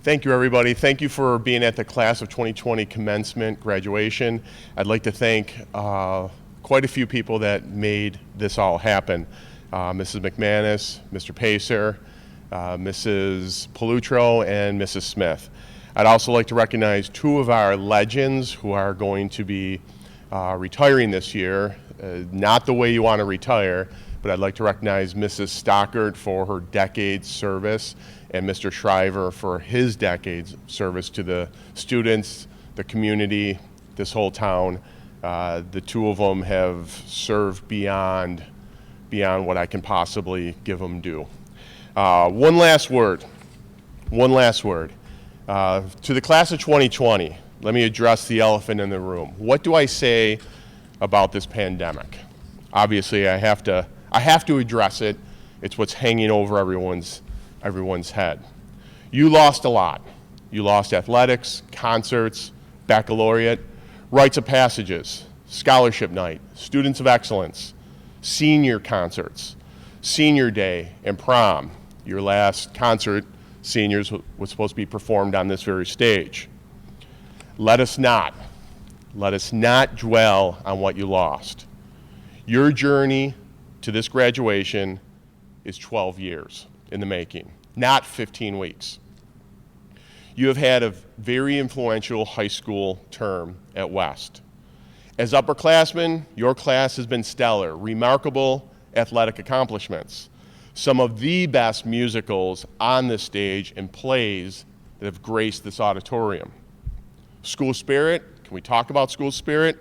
Thank you, everybody. Thank you for being at the Class of 2020 commencement graduation. I'd like to thank quite a few people that made this all happen. Mrs. McManus, Mr. Pacer, Mrs. Palutro, and Mrs. Smith. I'd also like to recognize two of our legends who are going to be retiring this year. Not the way you want to retire, but I'd like to recognize Mrs. Stockert for her decades service and Mr. Shriver for his decades service to the students, the community, this whole town. The two of them have served beyond what I can possibly give them due. One last word. To the class of 2020, let me address the elephant in the room. What do I say about this pandemic? Obviously, I have to address it. It's what's hanging over everyone's head. You lost a lot. You lost athletics, concerts, baccalaureate, rites of passages, scholarship night, students of excellence, senior concerts, senior day, and prom. Your last concert, seniors, was supposed to be performed on this very stage. Let us not dwell on what you lost. Your journey to this graduation is 12 years in the making, not 15 weeks. You have had a very influential high school term at West. As upperclassmen, your class has been stellar, remarkable athletic accomplishments, some of the best musicals on this stage and plays that have graced this auditorium. School spirit, can we talk about school spirit?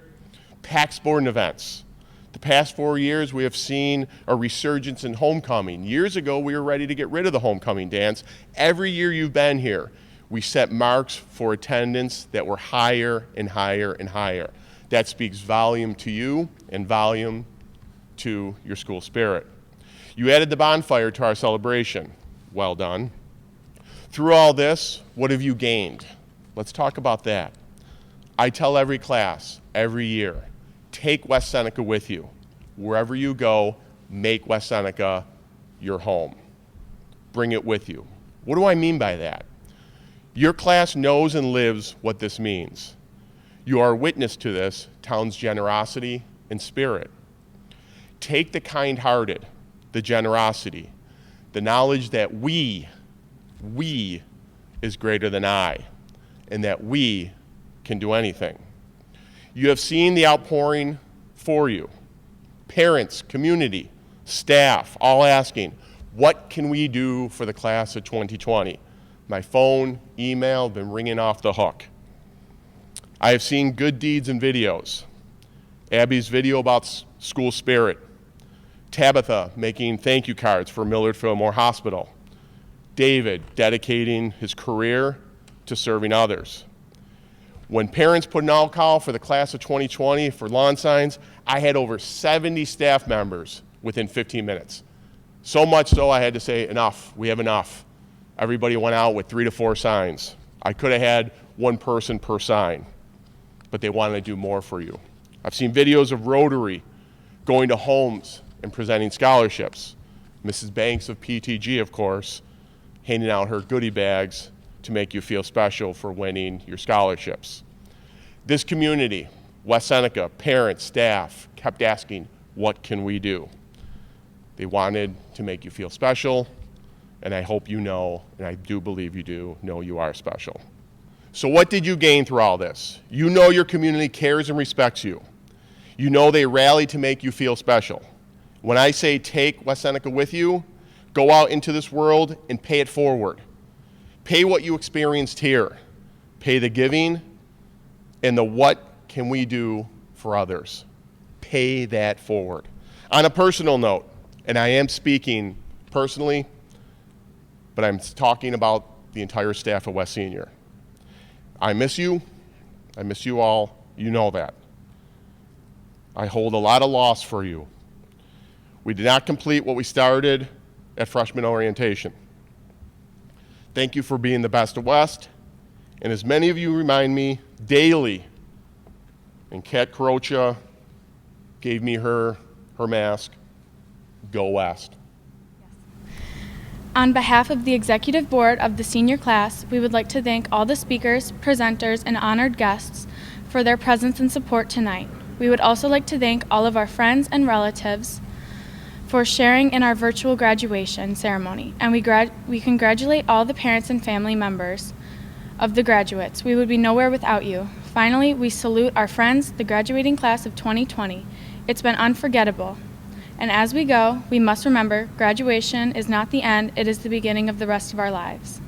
Packed sporting events. The past 4 years, we have seen a resurgence in homecoming. Years ago, we were ready to get rid of the homecoming dance. Every year you've been here, we set marks for attendance that were higher and higher and higher. That speaks volume to you and volume to your school spirit. You added the bonfire to our celebration. Well done. Through all this, what have you gained? Let's talk about that. I tell every class, every year, take West Seneca with you. Wherever you go, make West Seneca your home. Bring it with you. What do I mean by that? Your class knows and lives what this means. You are a witness to this town's generosity and spirit. Take the kind-hearted, the generosity, the knowledge that we is greater than I, and that we can do anything. You have seen the outpouring for you. Parents, community, staff, all asking, what can we do for the class of 2020? My phone, email, been ringing off the hook. I have seen good deeds and videos. Abby's video about school spirit. Tabitha making thank you cards for Millard Fillmore Hospital. David dedicating his career to serving others. When parents put an out call for the class of 2020 for lawn signs, I had over 70 staff members within 15 minutes. So much so I had to say, enough, we have enough. Everybody went out with 3 to 4 signs. I could have had one person per sign, but they wanted to do more for you. I've seen videos of Rotary going to homes and presenting scholarships. Mrs. Banks of PTG, of course, handing out her goodie bags to make you feel special for winning your scholarships. This community, West Seneca, parents, staff, kept asking, what can we do? They wanted to make you feel special, and I hope you know, and I do believe you do, know you are special. So what did you gain through all this? You know your community cares and respects you. You know they rally to make you feel special. When I say take West Seneca with you, go out into this world and pay it forward. Pay what you experienced here. Pay the giving and the what can we do for others. Pay that forward. On a personal note, and I am speaking personally, but I'm talking about the entire staff of West Senior. I miss you. I miss you all. You know that. I hold a lot of loss for you. We did not complete what we started at freshman orientation. Thank you for being the best of West. And as many of you remind me daily, and Kat Carocha gave me her mask, go West. On behalf of the Executive Board of the senior class, we would like to thank all the speakers, presenters, and honored guests for their presence and support tonight. We would also like to thank all of our friends and relatives for sharing in our virtual graduation ceremony, and we congratulate all the parents and family members of the graduates. We would be nowhere without you. Finally, we salute our friends, the graduating class of 2020. It's been unforgettable. And as we go, we must remember graduation is not the end, it is the beginning of the rest of our lives.